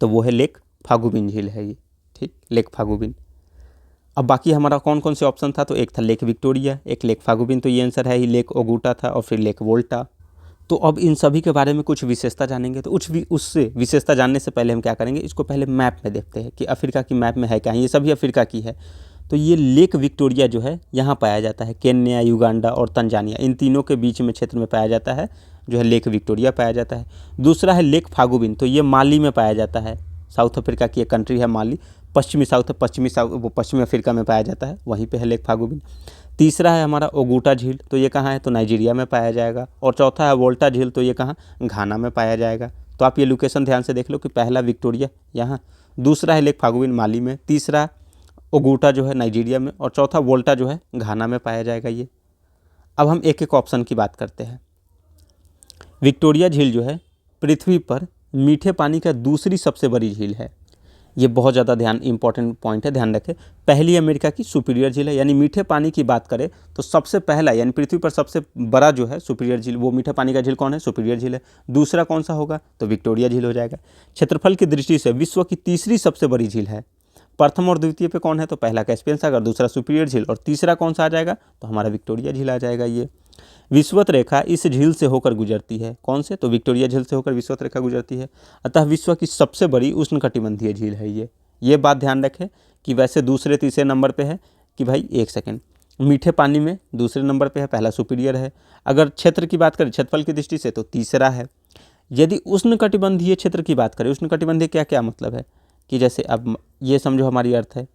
तो वो है लेक फागुबिन झील है ये, ठीक, लेक फागुबिन। अब बाकी हमारा कौन कौन से ऑप्शन था? तो एक था लेक विक्टोरिया, एक लेक फागुबिन, तो ये आंसर है ही, लेक ओगुटा था, और फिर लेक वोल्टा। तो अब इन सभी के बारे में कुछ विशेषता जानेंगे। तो उससे विशेषता जानने से पहले हम क्या करेंगे, इसको पहले मैप में देखते हैं कि अफ्रीका की मैप में है क्या, ये सभी अफ्रीका की है। तो ये लेक विक्टोरिया जो है यहाँ पाया जाता है, केन्या, युगांडा और तंजानिया, इन तीनों के बीच में क्षेत्र में पाया जाता है, जो है लेक विक्टोरिया पाया जाता है। दूसरा है लेक फागुबिन, तो ये माली में पाया जाता है, साउथ अफ्रीका की एक कंट्री है माली, पश्चिमी अफ्रीका में पाया जाता है, वहीं पे है लेक फागुबिन। तीसरा है हमारा ओगुटा झील, तो ये कहाँ है, तो नाइजीरिया में पाया जाएगा। और चौथा है वोल्टा झील, तो ये कहाँ, घाना में पाया जाएगा। तो आप ये लोकेशन ध्यान से देख लो कि पहला विक्टोरिया यहाँ, दूसरा है लेक फागुबिन माली में, तीसरा ओगुटा जो है नाइजीरिया में, और चौथा वोल्टा जो है घाना में पाया जाएगा ये। अब हम एक एक ऑप्शन की बात करते हैं। विक्टोरिया झील जो है पृथ्वी पर मीठे पानी का दूसरी सबसे बड़ी झील है। ये बहुत ज़्यादा इंपॉर्टेंट पॉइंट है, ध्यान रखें। पहली अमेरिका की सुपीरियर झील है, यानी मीठे पानी की बात करें तो सबसे पहला यानी पृथ्वी पर सबसे बड़ा जो है सुपीरियर झील, वो मीठे पानी का झील कौन है, सुपीरियर झील है। दूसरा कौन सा होगा, तो विक्टोरिया झील हो जाएगा। क्षेत्रफल की दृष्टि से विश्व की तीसरी सबसे बड़ी झील है। प्रथम और द्वितीय पे कौन है, तो पहला कैस्पियन सागर, दूसरा सुपीरियर झील, और तीसरा कौन सा आ जाएगा, तो हमारा विक्टोरिया झील आ जाएगा। ये विषुवत रेखा इस झील से होकर गुजरती है, कौन से, तो विक्टोरिया झील से होकर विषुवत रेखा गुजरती है। अतः विश्व की सबसे बड़ी उष्णकटिबंधीय झील है ये बात ध्यान रखें कि वैसे दूसरे तीसरे नंबर पे है कि भाई एक सेकेंड, मीठे पानी में दूसरे नंबर पे है, पहला सुपीरियर है। अगर क्षेत्र की बात करें, क्षेत्रफल की दृष्टि से, तो तीसरा है। यदि उष्णकटिबंधीय क्षेत्र की बात करें, उष्णकटिबंधीय क्या क्या मतलब है कि जैसे अब ये समझो हमारी अर्थ है,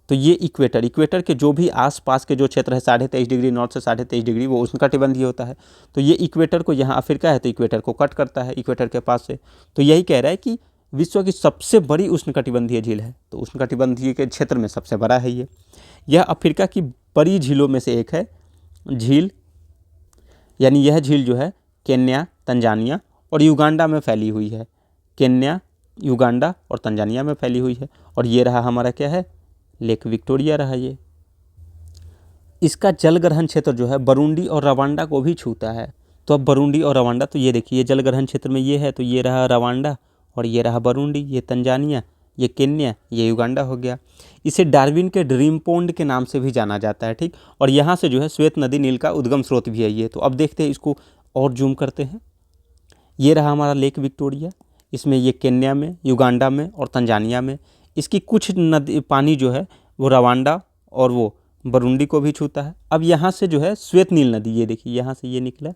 तो ये इक्वेटर के जो भी आसपास के जो क्षेत्र है 23.5 डिग्री नॉर्थ से 23.5 डिग्री, वो उष्णकटिबंधीय होता है। तो ये इक्वेटर को, यहाँ अफ्रीका है तो इक्वेटर को कट करता है इक्वेटर के पास से। तो यही कह रहा है कि विश्व की सबसे बड़ी उष्णकटिबंधीय झील है, तो उष्णकटिबंधीय के क्षेत्र में सबसे बड़ा है ये। यह अफ्रीका की बड़ी झीलों में से एक है झील, यानी यह झील जो है केन्या, तंजानिया और युगांडा में फैली हुई है। केन्या, युगांडा और तंजानिया में फैली हुई है। और ये रहा हमारा क्या है, लेक विक्टोरिया रहा ये। इसका जलग्रहण क्षेत्र जो है बरूंडी और रवांडा को भी छूता है। तो अब बरूंडी और रवांडा, तो ये देखिए ये जलग्रहण क्षेत्र में ये है, तो ये रहा रवांडा और ये रहा बरूंडी, ये तंजानिया, ये केन्या, ये युगांडा हो गया। इसे डार्विन के ड्रीम पॉन्ड के नाम से भी जाना जाता है, ठीक। और यहाँ से जो है श्वेत नदी नील का उद्गम स्रोत भी है ये। तो अब देखते हैं इसको और जूम करते हैं। ये रहा हमारा लेक विक्टोरिया, इसमें ये केन्या में, युगांडा में और तंजानिया में। इसकी कुछ नदी पानी जो है वो रवांडा और वो बरूंडी को भी छूता है। अब यहाँ से जो है श्वेत नील नदी, ये देखिए यहाँ से ये निकला,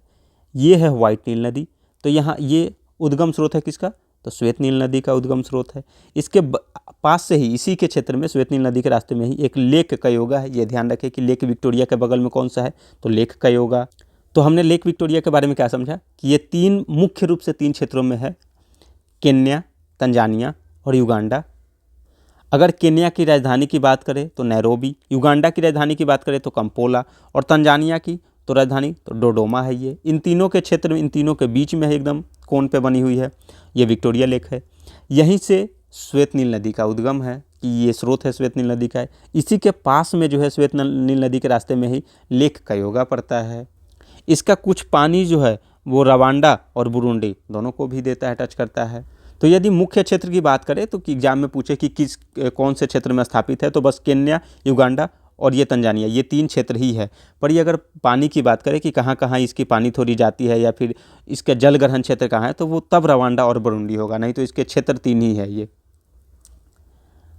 ये है वाइट नील नदी। तो यहाँ ये उद्गम स्रोत है किसका, तो श्वेत नील नदी का उद्गम स्रोत है। इसके पास से ही, इसी के क्षेत्र में श्वेत नील नदी के रास्ते में ही एक लेक कयोगा है। ये ध्यान रखें कि लेक विक्टोरिया के बगल में कौन सा है, तो लेक कयोगा। तो हमने लेक विक्टोरिया के बारे में क्या समझा कि ये तीन मुख्य रूप से तीन क्षेत्रों में है, केन्या, तंजानिया और युगांडा। अगर केन्या की राजधानी की बात करें तो नैरोबी, युगांडा की राजधानी की बात करें तो कंपोला, और तंजानिया की तो राजधानी तो डोडोमा है। ये इन तीनों के क्षेत्र में, इन तीनों के बीच में एकदम कोन पे बनी हुई है, ये विक्टोरिया लेक है। यहीं से श्वेत नील नदी का उद्गम है कि ये स्रोत है श्वेत नील नदी का है। इसी के पास में जो है श्वेत नील नदी के रास्ते में ही लेक कयोगा पड़ता है। इसका कुछ पानी जो है वो रवांडा और बुरुंडी दोनों को भी देता है, टच करता है। तो यदि मुख्य क्षेत्र की बात करें तो एग्जाम में पूछे कि कौन से क्षेत्र में स्थापित है, तो बस केन्या, युगांडा और ये तंजानिया, ये तीन क्षेत्र ही है। पर ये अगर पानी की बात करें कि कहाँ कहाँ इसकी पानी थोड़ी जाती है या फिर इसका जल ग्रहण क्षेत्र कहाँ है, तो वो तब रवांडा और बुरुंडी होगा, नहीं तो इसके क्षेत्र तीन ही है ये।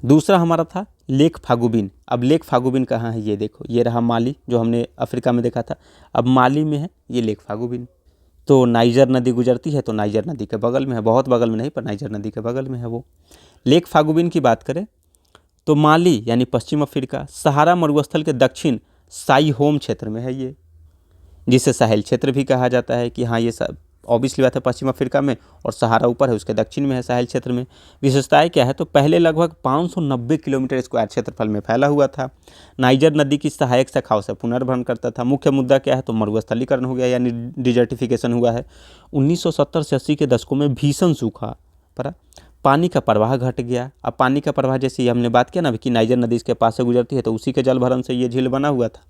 दूसरा हमारा था लेक फागुबिन। अब लेक फागुबिन कहाँ है, ये देखो, ये रहा माली, जो हमने अफ्रीका में देखा था, अब माली में है ये लेक फागुबिन। तो नाइजर नदी गुजरती है, तो नाइजर नदी के बगल में है, बहुत बगल में नहीं पर नाइजर नदी के बगल में है वो। लेक फागुबिन की बात करें तो माली यानी पश्चिम अफ्रीका, सहारा मरुस्थल के दक्षिण साई होम क्षेत्र में है ये, जिसे साहेल क्षेत्र भी कहा जाता है कि हाँ ये सब ऑब्वियसली बात है पश्चिम अफ्रीका में, और सहारा ऊपर है उसके दक्षिण में है साहेल क्षेत्र में। विशेषताएं क्या है, तो पहले लगभग 590 किलोमीटर स्क्वायर क्षेत्रफल में फैला हुआ था। नाइजर नदी की सहायक शाखाओं से पुनर्भरण करता था। मुख्य मुद्दा क्या है, तो मरुस्थलीकरण हो गया यानी डिजर्टिफिकेशन हुआ है। 1970 से 80 के दशकों में भीषण सूखा पड़ा, पानी का प्रवाह घट गया। अब पानी का प्रवाह जैसे हमने बात किया ना कि नाइजर नदी इसके पास से गुजरती है, तो उसी के जल भरण से ये झील बना हुआ था।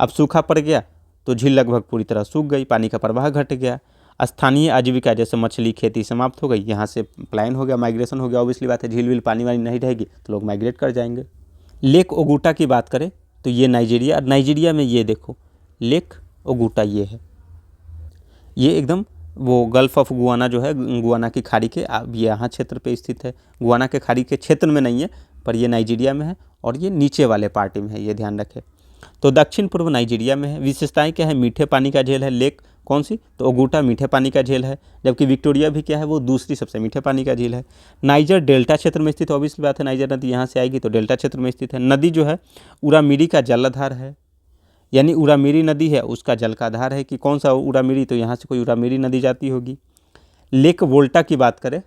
अब सूखा पड़ गया तो झील लगभग पूरी तरह सूख गई, पानी का प्रवाह घट गया। स्थानीय आजीविका जैसे मछली खेती समाप्त हो गई, यहाँ से प्लायन हो गया, माइग्रेशन हो गया। ऑब्वियसली बात है झील विल पानी वानी नहीं रहेगी तो लोग माइग्रेट कर जाएंगे। लेक ओगुटा की बात करें तो ये नाइजीरिया में ये देखो लेक ओगुटा ये है, ये एकदम वो गल्फ ऑफ गुआना जो है, गुआना की खाड़ी के यहाँ क्षेत्र पे स्थित है। गुआना के खाड़ी के क्षेत्र में नहीं है पर ये नाइजीरिया में है और ये नीचे वाले पार्टी में है, ये ध्यान रखें। तो दक्षिण पूर्व नाइजीरिया में है। विशेषताएं क्या है, मीठे पानी का झील है। लेक कौन सी, तो ओगुटा मीठे पानी का झील है, जबकि विक्टोरिया भी क्या है, वो दूसरी सबसे मीठे पानी का झील है। नाइजर डेल्टा क्षेत्र में स्थित, ऑब्वियसली बात है, नाइजर नदी यहाँ से आएगी तो डेल्टा क्षेत्र में स्थित है। नदी जो है उरामिरी का जलाधार है, यानी उरामिरी नदी है उसका जल का आधार है। कि कौन सा उरामिरी, तो यहाँ से कोई उरामिरी नदी जाती होगी। लेक वोल्टा की बात करें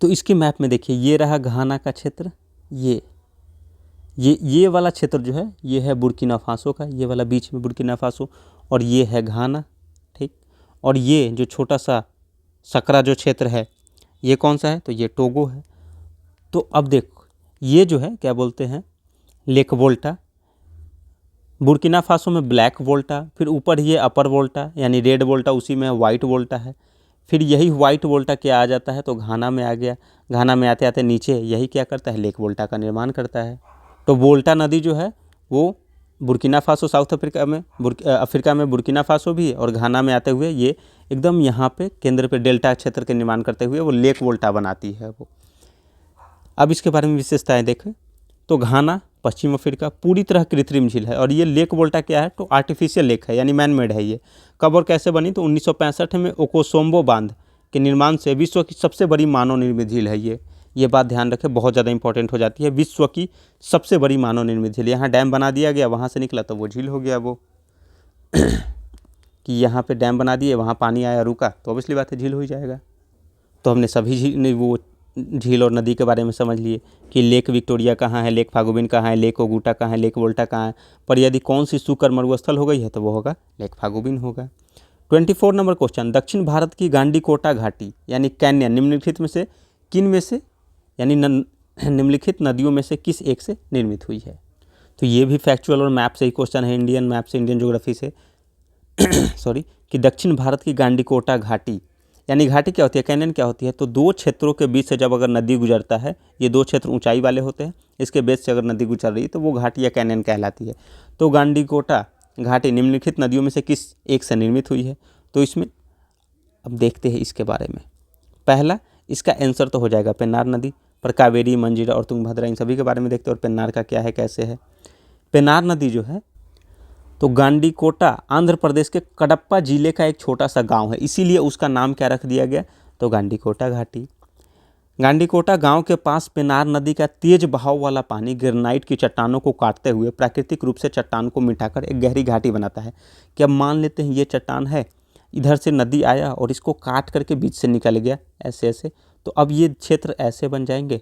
तो इसके मैप में देखिए, ये रहा घाना का क्षेत्र, ये वाला क्षेत्र जो है ये है बुर्किना फासो का, ये वाला बीच में बुर्किना फासो, और ये है घाना, ठीक। और ये जो छोटा सा सकरा जो क्षेत्र है ये कौन सा है, तो ये टोगो है। तो अब देखो ये जो है क्या बोलते हैं, लेक वोल्टा, बुर्किना फासो में ब्लैक वोल्टा, फिर ऊपर ये अपर वोल्टा यानी रेड वोल्टा, उसी में वाइट वोल्टा है। फिर यही वाइट वोल्टा क्या आ जाता है, तो घाना में आ गया। घाना में आते आते नीचे यही क्या करता है, लेक वोल्टा का निर्माण करता है। तो वोल्टा नदी जो है वो बुर्किना फासो, साउथ अफ्रीका में, अफ्रीका में बुर्किना फासो भी है, और घाना में आते हुए ये एकदम यहाँ पे केंद्र पे डेल्टा क्षेत्र के निर्माण करते हुए वो लेक वोल्टा बनाती है वो। अब इसके बारे में विशेषताएं देखें तो घाना पश्चिम अफ्रीका पूरी तरह कृत्रिम झील है, और ये लेक वोल्टा क्या है, तो आर्टिफिशियल लेक है, यानी मैन मेड है ये। कब और कैसे बनी, तो 1965 में ओकोसोम्बो बांध के निर्माण से विश्व की सबसे बड़ी मानव निर्मित झील है ये बात ध्यान रखें, बहुत ज़्यादा इंपॉर्टेंट हो जाती है। विश्व की सबसे बड़ी मानव निर्मित झील, यहाँ डैम बना दिया गया, वहाँ से निकला तो वो झील हो गया वो कि यहाँ पे डैम बना दिए, वहाँ पानी आया रुका, तो ऑब्वियसली बात है झील हो ही जाएगा। तो हमने सभी झील और नदी के बारे में समझ लिए कि लेक विक्टोरिया कहाँ है, लेक फागुबिन कहाँ है, लेक ओगुटा कहाँ है, लेक वोल्टा कहाँ है। पर यदि कौन सी सुकर मरुस्थल हो गई है तो वो होगा लेक फागुबिन होगा। 24 नंबर क्वेश्चन, दक्षिण भारत की गांडीकोटा घाटी यानी कैन्यन निम्नलिखित में से किन में से, यानी निम्नलिखित नदियों में से किस एक से निर्मित हुई है। तो ये भी फैक्चुअल और मैप से ही क्वेश्चन है, इंडियन मैप से, इंडियन ज्योग्राफी से सॉरी, कि दक्षिण भारत की गांडीकोटा घाटी, यानी घाटी क्या होती है, कैनियन क्या होती है, तो दो क्षेत्रों के बीच से जब अगर नदी गुजरता है, ये दो क्षेत्र ऊंचाई वाले होते हैं, इसके बीच से अगर नदी गुजर रही है तो वो घाटी या कैनियन कहलाती है। तो गांडीकोटा घाटी निम्नलिखित नदियों में से किस एक से निर्मित हुई है। तो इसमें अब देखते हैं इसके बारे में। पहला इसका आंसर तो हो जाएगा पेन्नार नदी, पर कावेरी, मंजीरा और तुंगभद्रा इन सभी के बारे में देखते हैं, और पेन्नार का क्या है कैसे है। पेन्नार नदी जो है तो गांडीकोटा आंध्र प्रदेश के कडप्पा जिले का एक छोटा सा गांव है, इसीलिए उसका नाम क्या रख दिया गया, तो गांडीकोटा घाटी। गांडीकोटा गांव के पास पेन्नार नदी का तेज बहाव वाला पानी ग्रेनाइट की चट्टानों को काटते हुए प्राकृतिक रूप से चट्टान को मिटाकर एक गहरी घाटी बनाता है। कि अब मान लेते हैं ये चट्टान है, इधर से नदी आया और इसको काट करके बीच से निकल गया ऐसे ऐसे, तो अब ये क्षेत्र ऐसे बन जाएंगे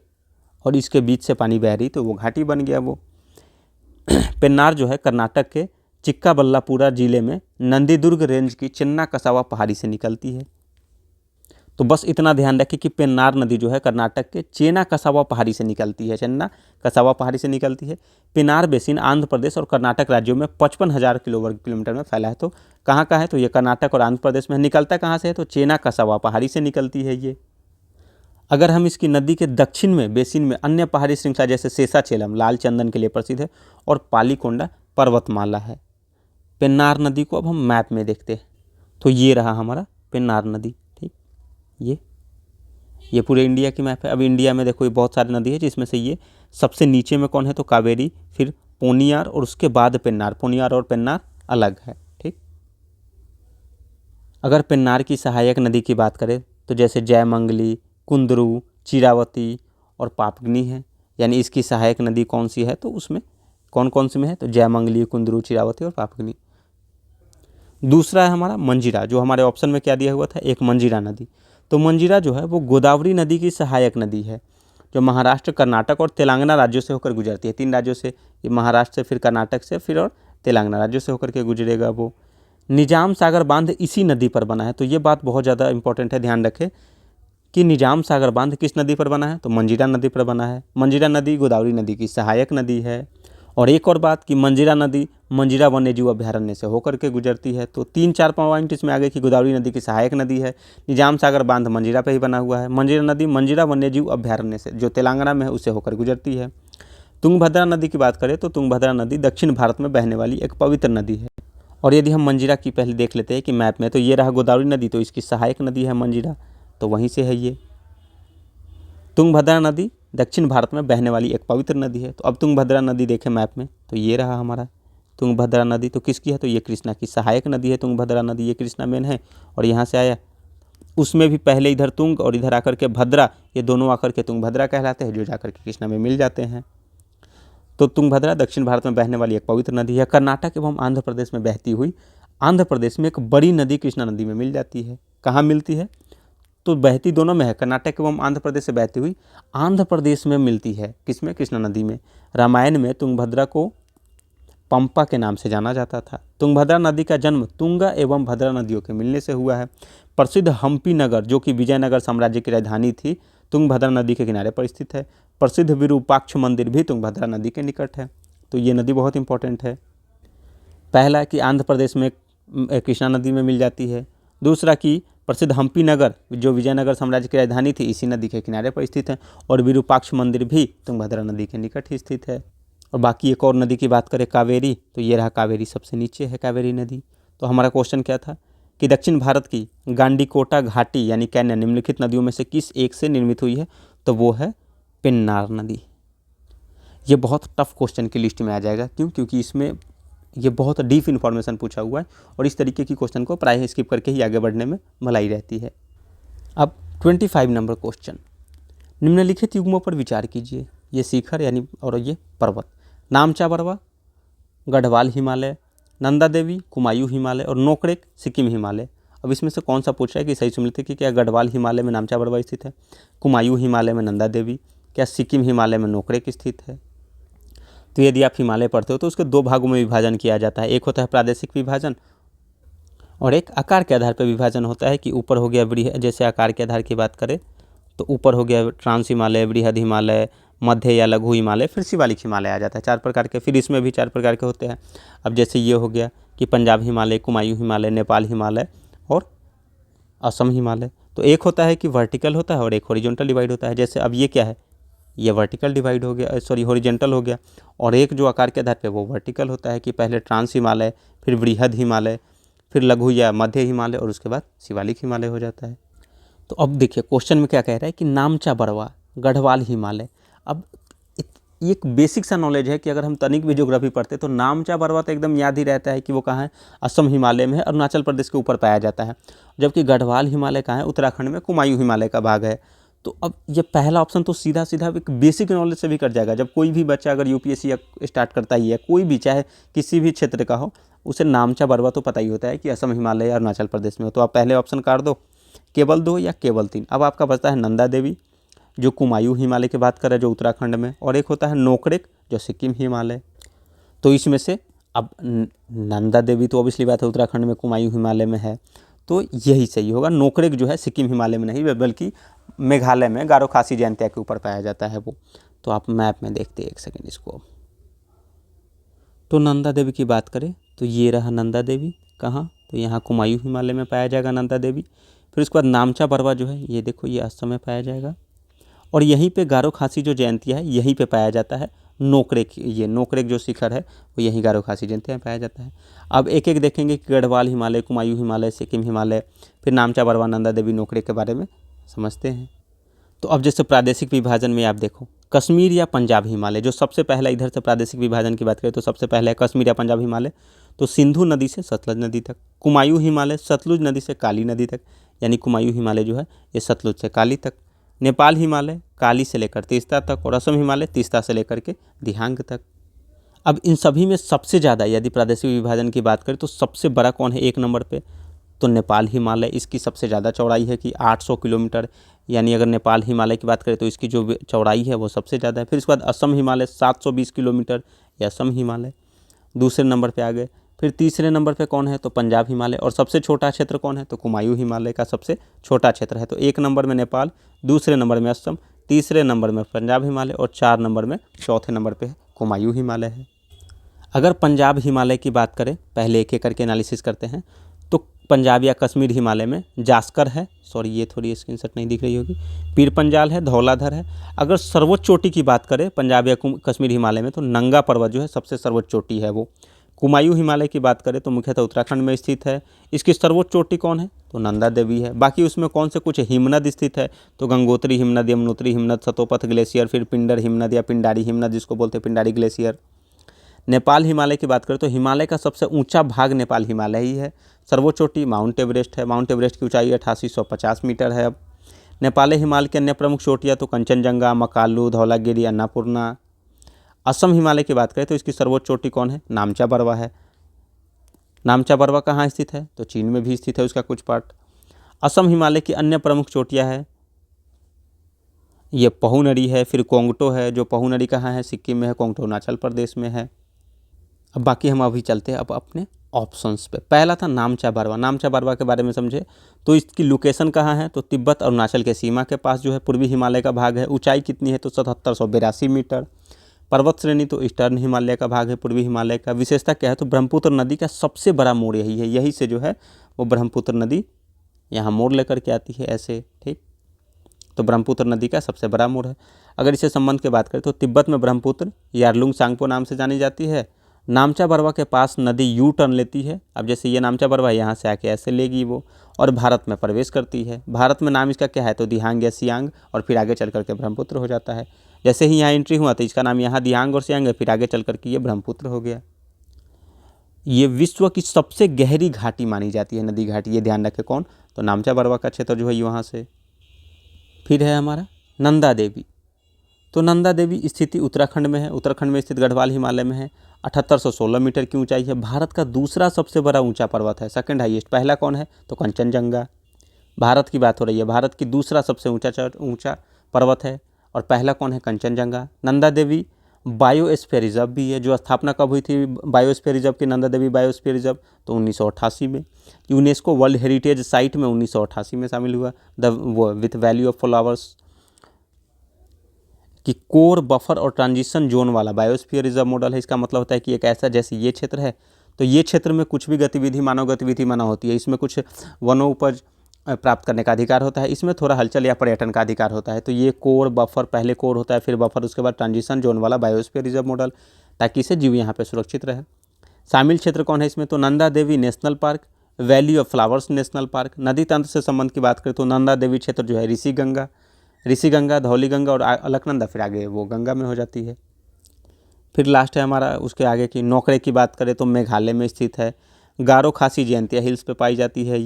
और इसके बीच से पानी बह रही तो वो घाटी बन गया वो। पेन्नार जो है कर्नाटक के चिक्काबल्लापुरा जिले में नंदीदुर्ग रेंज की चिन्ना कसावा पहाड़ी से निकलती है। तो बस इतना ध्यान रखें कि पेन्नार नदी जो है कर्नाटक के चेना कसावा पहाड़ी से निकलती है, चेन्ना कसावा पहाड़ी से निकलती है। पेन्नार बेसिन आंध्र प्रदेश और कर्नाटक राज्यों में 55,000 वर्ग किलोमीटर में फैला है। तो कहाँ है, तो ये कर्नाटक और आंध्र प्रदेश में निकलता कहाँ से है, तो चेना कसावा पहाड़ी से निकलती है ये। अगर हम इसकी नदी के दक्षिण में बेसिन में अन्य पहाड़ी श्रृंखला जैसे शेषाचेलम लाल चंदन के लिए प्रसिद्ध है और पालीकोंडा पर्वतमाला है। पेन्नार नदी को अब हम मैप में देखते हैं, तो ये रहा हमारा पेन्नार नदी, ठीक। ये पूरे इंडिया की मैप है। अब इंडिया में देखो ये बहुत सारी नदी है, जिसमें से ये सबसे नीचे में कौन है, तो कावेरी, फिर पोनियार और उसके बाद पेन्नार। पोनियार और पेन्नार अलग है, ठीक। अगर पेन्नार की सहायक नदी की बात करें तो जैसे जयमंगली, कुंदरू, चिरावती और पापगनी है, यानी इसकी सहायक नदी कौन सी है, तो उसमें कौन कौन सी में है, तो जयमंगली, कुंदरू, चिरावती और पापगनी। दूसरा है हमारा मंजीरा, जो हमारे ऑप्शन में क्या दिया हुआ था, एक मंजीरा नदी। तो मंजीरा जो है वो गोदावरी नदी की सहायक नदी है, जो महाराष्ट्र, कर्नाटक और तेलंगाना राज्यों से होकर गुजरती है। 3 राज्यों से, ये महाराष्ट्र से, फिर कर्नाटक से, फिर और तेलंगाना राज्यों से होकर के गुजरेगा वो। निजाम सागर बांध इसी नदी पर बना है, तो ये बात बहुत ज़्यादा इंपॉर्टेंट है, ध्यान रखें कि निजाम सागर बांध किस नदी पर बना है, तो मंजीरा नदी पर बना है। मंजीरा नदी गोदावरी नदी की सहायक नदी है। और एक और बात कि मंजीरा नदी मंजीरा वन्यजीव अभयारण्य से होकर के गुजरती है। तो 3-4 पॉइंट इसमें आ गए कि गोदावरी नदी की सहायक नदी है, निजाम सागर बांध मंजीरा पे ही बना हुआ है, मंजीरा नदी मंजीरा वन्यजीव अभयारण्य से जो तेलंगाना में है उससे होकर गुजरती है। तुंगभद्रा नदी की बात करें तो तुंगभद्रा नदी दक्षिण भारत में बहने वाली एक पवित्र नदी है। और यदि हम मंजीरा की पहले देख लेते हैं कि मैप में, तो ये रहा गोदावरी नदी, तो इसकी सहायक नदी है मंजीरा, तो वहीं से है ये। तुंगभद्रा नदी दक्षिण भारत में बहने वाली एक पवित्र नदी है। तो अब तुंगभद्रा नदी देखें मैप में, तो ये रहा हमारा तुंगभद्रा नदी तो किसकी है, तो ये कृष्णा की सहायक नदी है तुंगभद्रा नदी, ये कृष्णा मेन है और यहाँ से आया। उसमें भी पहले इधर तुंग और इधर आकर के भद्रा, ये दोनों आकर के तुंगभद्रा कहलाते हैं, जो जाकर के कृष्णा में मिल जाते हैं। तो तुंगभद्रा दक्षिण भारत में बहने वाली एक पवित्र नदी है। कर्नाटक एवं आंध्र प्रदेश में बहती हुई आंध्र प्रदेश में एक बड़ी नदी कृष्णा नदी में मिल जाती है। कहाँ मिलती है, तो बहती दोनों में है, कर्नाटक एवं आंध्र प्रदेश से बहती हुई आंध्र प्रदेश में मिलती है। किसमें, कृष्णा नदी में। रामायण में तुंगभद्रा को पंपा के नाम से जाना जाता था। तुंगभद्रा नदी का जन्म तुंगा एवं भद्रा नदियों के मिलने से हुआ है। प्रसिद्ध हम्पी नगर, जो कि विजयनगर साम्राज्य की राजधानी थी, तुंगभद्रा नदी के किनारे पर स्थित है। प्रसिद्ध विरूपाक्ष मंदिर भी तुंगभद्रा नदी के निकट है। तो ये नदी बहुत इंपॉर्टेंट है। पहला कि आंध्र प्रदेश में कृष्णा नदी में मिल जाती है। दूसरा कि प्रसिद्ध हम्पी नगर, जो विजयनगर साम्राज्य की राजधानी थी, इसी नदी के किनारे पर स्थित है। और विरूपाक्ष मंदिर भी तुंगभद्रा नदी के निकट ही स्थित है। और बाकी एक और नदी की बात करें, कावेरी, तो ये रहा कावेरी, सबसे नीचे है कावेरी नदी। तो हमारा क्वेश्चन क्या था कि दक्षिण भारत की गांडीकोटा घाटी यानी कैन्या निम्नलिखित नदियों में से किस एक से निर्मित हुई है, तो वो है पेन्नार नदी। ये बहुत टफ क्वेश्चन की लिस्ट में आ जाएगा। क्यों, क्योंकि इसमें ये बहुत डीप इन्फॉर्मेशन पूछा हुआ है और इस तरीके की क्वेश्चन को प्रायः स्किप करके ही आगे बढ़ने में भलाई रहती है। अब 25 नंबर क्वेश्चन, निम्नलिखित युग्मों पर विचार कीजिए। ये शिखर यानी और ये पर्वत, नामचा बरवा गढ़वाल हिमालय, नंदा देवी कुमायूं हिमालय और नोकरेक सिक्किम हिमालय। अब इसमें से कौन सा पूछ रहा है कि सही सुनिश्चित है कि क्या गढ़वाल हिमालय में नामचा बरवा स्थित है, कुमायूं हिमालय में नंदा देवी, क्या सिक्किम हिमालय में नोकरेक स्थित है। तो यदि आप हिमालय पढ़ते हो तो उसके दो भागों में विभाजन किया जाता है। एक होता है प्रादेशिक विभाजन और एक आकार के आधार पर विभाजन होता है कि ऊपर हो गया बृहद, जैसे आकार के आधार की बात करें तो ऊपर हो गया ट्रांस हिमालय, बृहद हिमालय, मध्य या लघु हिमालय, फिर शिवालिक हिमालय आ जाता है। 4 प्रकार के, फिर इसमें भी 4 प्रकार के होते हैं। अब जैसे ये हो गया कि पंजाब हिमालय, कुमायूं हिमालय, नेपाल हिमालय और असम हिमालय। तो एक होता है कि वर्टिकल होता है और एक हॉरिजॉन्टल डिवाइड होता है। जैसे अब ये क्या है, ये वर्टिकल डिवाइड हो गया, सॉरी हॉरिजॉन्टल हो गया। और एक जो आकार के आधार पे वो वर्टिकल होता है कि पहले ट्रांस हिमालय, फिर बृहद हिमालय, फिर लघु या मध्य हिमालय और उसके बाद शिवालिक हिमालय हो जाता है। तो अब देखिए क्वेश्चन में क्या कह रहा है कि नामचा बरवा गढ़वाल हिमालय। अब एक बेसिक सा नॉलेज है कि अगर हम तनिक भी ज्योग्राफी पढ़ते तो नामचा बरवा तो एकदम याद ही रहता है कि वो कहाँ है, असम हिमालय में है, अरुणाचल प्रदेश के ऊपर पाया जाता है। जबकि गढ़वाल हिमालय कहाँ है, उत्तराखंड में कुमायूं हिमालय का भाग है। तो अब ये पहला ऑप्शन तो सीधा सीधा एक बेसिक नॉलेज से भी कट जाएगा। जब कोई भी बच्चा अगर यूपीएससी स्टार्ट करता ही है, कोई भी चाहे किसी भी क्षेत्र का हो, उसे नामचा बरवा तो पता ही होता है कि असम हिमालय या अरुणाचल प्रदेश में हो। तो आप पहले ऑप्शन काट दो, केवल 2 या केवल 3। अब आपका बचता है नंदा देवी जो कुमायूं हिमालय की बात कर रहा है, जो उत्तराखंड में, और एक होता है नोकरेक जो सिक्किम हिमालय। तो इसमें से अब नंदा देवी तो ऑब्वियसली बात है उत्तराखंड में, कुमायूं हिमालय में है, तो यही सही होगा। नोकरेक जो है सिक्किम हिमालय में नहीं बल्कि मेघालय में गारो खासी जयंतिया के ऊपर पाया जाता है वो। तो आप मैप में देखते हैं, एक सेकेंड इसको। तो नंदा देवी की बात करें तो ये रहा नंदा देवी, कहाँ, तो यहाँ कुमायूं हिमालय में पाया जाएगा नंदा देवी। फिर उसके बाद नामचा बरवा जो है ये देखो ये असम में पाया जाएगा। और यहीं पे गारो खासी जो जयंतिया है यहीं पे पाया जाता है नोकरेक। ये नोकरेक जो शिखर है वो यहीं गारो खासी जयंतिया में पाया जाता है। अब एक एक देखेंगे कि गढ़वाल हिमालय, कुमायूं हिमालय, सिक्किम हिमालय, फिर नामचा बरवा, नंदा देवी, नोकरेक के बारे में समझते हैं। तो अब जैसे प्रादेशिक विभाजन में आप देखो कश्मीर या पंजाब हिमालय, जो सबसे पहला इधर से प्रादेशिक विभाजन की बात करें तो सबसे पहले है कश्मीर या पंजाब हिमालय। तो सिंधु नदी से सतलज नदी तक, कुमायूं हिमालय सतलुज नदी से काली नदी तक, यानी कुमायूं हिमालय जो है ये सतलुज से काली तक। नेपाल हिमालय काली से लेकर तीस्ता तक, और असम हिमालय तीस्ता से लेकर के दिहांग तक। अब इन सभी में सबसे ज़्यादा यदि प्रादेशिक विभाजन की बात करें तो सबसे बड़ा कौन है एक नंबर पे, तो नेपाल हिमालय। इसकी सबसे ज़्यादा चौड़ाई है कि 800 किलोमीटर, यानी अगर नेपाल हिमालय की बात करें तो इसकी जो चौड़ाई है वो सबसे ज़्यादा है। फिर इसके बाद असम हिमालय 720 किलोमीटर, या असम हिमालय दूसरे नंबर पे आ गए। फिर तीसरे नंबर पे कौन है, तो पंजाब हिमालय। और सबसे छोटा क्षेत्र कौन है, तो कुमायूं हिमालय का सबसे छोटा क्षेत्र है। तो 1 नंबर में नेपाल, दूसरे नंबर में असम, तीसरे नंबर में पंजाब हिमालय और 4 नंबर में, चौथे नंबर पे कुमायूं हिमालय है। अगर पंजाब हिमालय की बात करें, पहले एक एक करके एनालिसिस करते हैं, तो पंजाब या कश्मीर हिमालय में जास्कर है, सॉरी ये थोड़ी स्क्रीनशॉट नहीं दिख रही होगी, पीर पंजाल है, धौलाधर है। अगर सर्वोच्च चोटी की बात करें पंजाब या कश्मीर हिमालय में तो नंगा पर्वत जो है सबसे सर्वोच्च चोटी है वो। कुमायूं हिमालय की बात करें तो मुख्यतः उत्तराखंड में स्थित है। इसकी सर्वोच्च चोटी कौन है, तो नंदा देवी है। बाकी उसमें कौन से कुछ हिमनद स्थित है, तो गंगोत्री हिमनद, यमुनोत्री हिमनद, सतोपथ ग्लेशियर, फिर पिंडर हिमनद या पिंडारी हिमनद जिसको बोलते हैं पिंडारी ग्लेशियर। नेपाल हिमालय की बात करें तो हिमालय का सबसे ऊंचा भाग नेपाल हिमालय ही है। सर्वोच्च चोटी माउंट एवरेस्ट है। माउंट एवरेस्ट की ऊंचाई 8850 मीटर है। अब नेपाली हिमालय की अन्य प्रमुख चोटियाँ तो कंचनजंगा, मकालू, धौलागिरी, अन्नपूर्णा। असम हिमालय की बात करें तो इसकी सर्वोच्च चोटी कौन है? नामचा बरवा है। नामचा बरवा कहाँ स्थित है? तो चीन में भी स्थित है उसका कुछ पार्ट। असम हिमालय की अन्य प्रमुख चोटियाँ है, ये पहुनरी है, फिर कोंगटो है। जो पहुनरी कहाँ है? सिक्किम में है। कोंगटो अरुणाचल प्रदेश में है। अब बाकी हम अभी चलते हैं अब अपने ऑप्शंस पे। पहला था नामचा बरवा। नामचा बरवा के बारे में समझे तो इसकी लोकेशन कहाँ है? तो तिब्बत अरुणाचल के सीमा के पास जो है पूर्वी हिमालय का भाग है। ऊंचाई कितनी है? तो 7782 मीटर। पर्वत श्रेणी तो ईस्टर्न हिमालय का भाग है, पूर्वी हिमालय का। विशेषता क्या है? तो ब्रह्मपुत्र नदी का सबसे बड़ा मोड़ यही है। यही से जो है वो ब्रह्मपुत्र नदी यहाँ मोड़ लेकर के आती है ऐसे, ठीक। तो ब्रह्मपुत्र नदी का सबसे बड़ा मोड़ है। अगर इसे संबंध की बात करें तो तिब्बत में ब्रह्मपुत्र यारलुंग सांगपो नाम से जानी जाती है। नामचा बरवा के पास नदी यू टर्न लेती है। अब जैसे ये नामचा बरवा यहाँ से आके ऐसे लेगी वो, और भारत में प्रवेश करती है। भारत में नाम इसका क्या है? तो दिहांग या सियांग, और फिर आगे चल करके ब्रह्मपुत्र हो जाता है। जैसे ही यहाँ एंट्री हुआ तो इसका नाम यहाँ दिहांग और सियांग है, फिर आगे चल करके ये ब्रह्मपुत्र हो गया। ये विश्व की सबसे गहरी घाटी मानी जाती है, नदी घाटी, ये ध्यान रखें। कौन? तो नामचा बरवा का क्षेत्र जो है वहाँ से। फिर है हमारा नंदा देवी। तो नंदा देवी स्थिति उत्तराखंड में है। उत्तराखंड में स्थित गढ़वाल हिमालय में है। 7816 मीटर की ऊंचाई है। भारत का दूसरा सबसे बड़ा ऊंचा पर्वत है, सेकंड हाईएस्ट। पहला कौन है? तो कंचनजंगा। भारत की बात हो रही है, भारत की दूसरा सबसे ऊंचा पर्वत है, और पहला कौन है? कंचनजंगा। नंदा देवी बायोस्फीयर रिजर्व भी है। जो स्थापना कब हुई थी बायोस्फीयर रिजर्व की? नंदा देवी बायोस्फीयर रिजर्व तो 1988 में। यूनेस्को वर्ल्ड हेरिटेज साइट में 1988 में शामिल हुआ। वो विथ वैल्यू ऑफ फ्लावर्स कि कोर, बफर और ट्रांजिशन जोन वाला बायोस्फीयर रिजर्व मॉडल है। इसका मतलब होता है कि एक ऐसा, जैसे ये क्षेत्र है तो ये क्षेत्र में कुछ भी गतिविधि मानव गतिविधि मना होती है। इसमें कुछ वनोपज प्राप्त करने का अधिकार होता है, इसमें थोड़ा हलचल या पर्यटन का अधिकार होता है। तो ये कोर, बफर, पहले कोर होता है फिर बफर, उसके बाद ट्रांजिशन जोन वाला बायोस्फीयर रिजर्व मॉडल, ताकि इसे जीव यहाँ पे सुरक्षित रहे। शामिल क्षेत्र कौन है इसमें? तो Nanda Devi national park, valley of flowers national park. नदी तंत्र से संबंध की बात करें तो नंदा देवी क्षेत्र जो है ऋषि गंगा, धौली गंगा और अलकनंदा, फिर आगे वो गंगा में हो जाती है। फिर लास्ट है हमारा उसके आगे की नोकरे की बात करें तो मेघालय में स्थित है। गारो खासी जयंतिया हिल्स पे पाई जाती है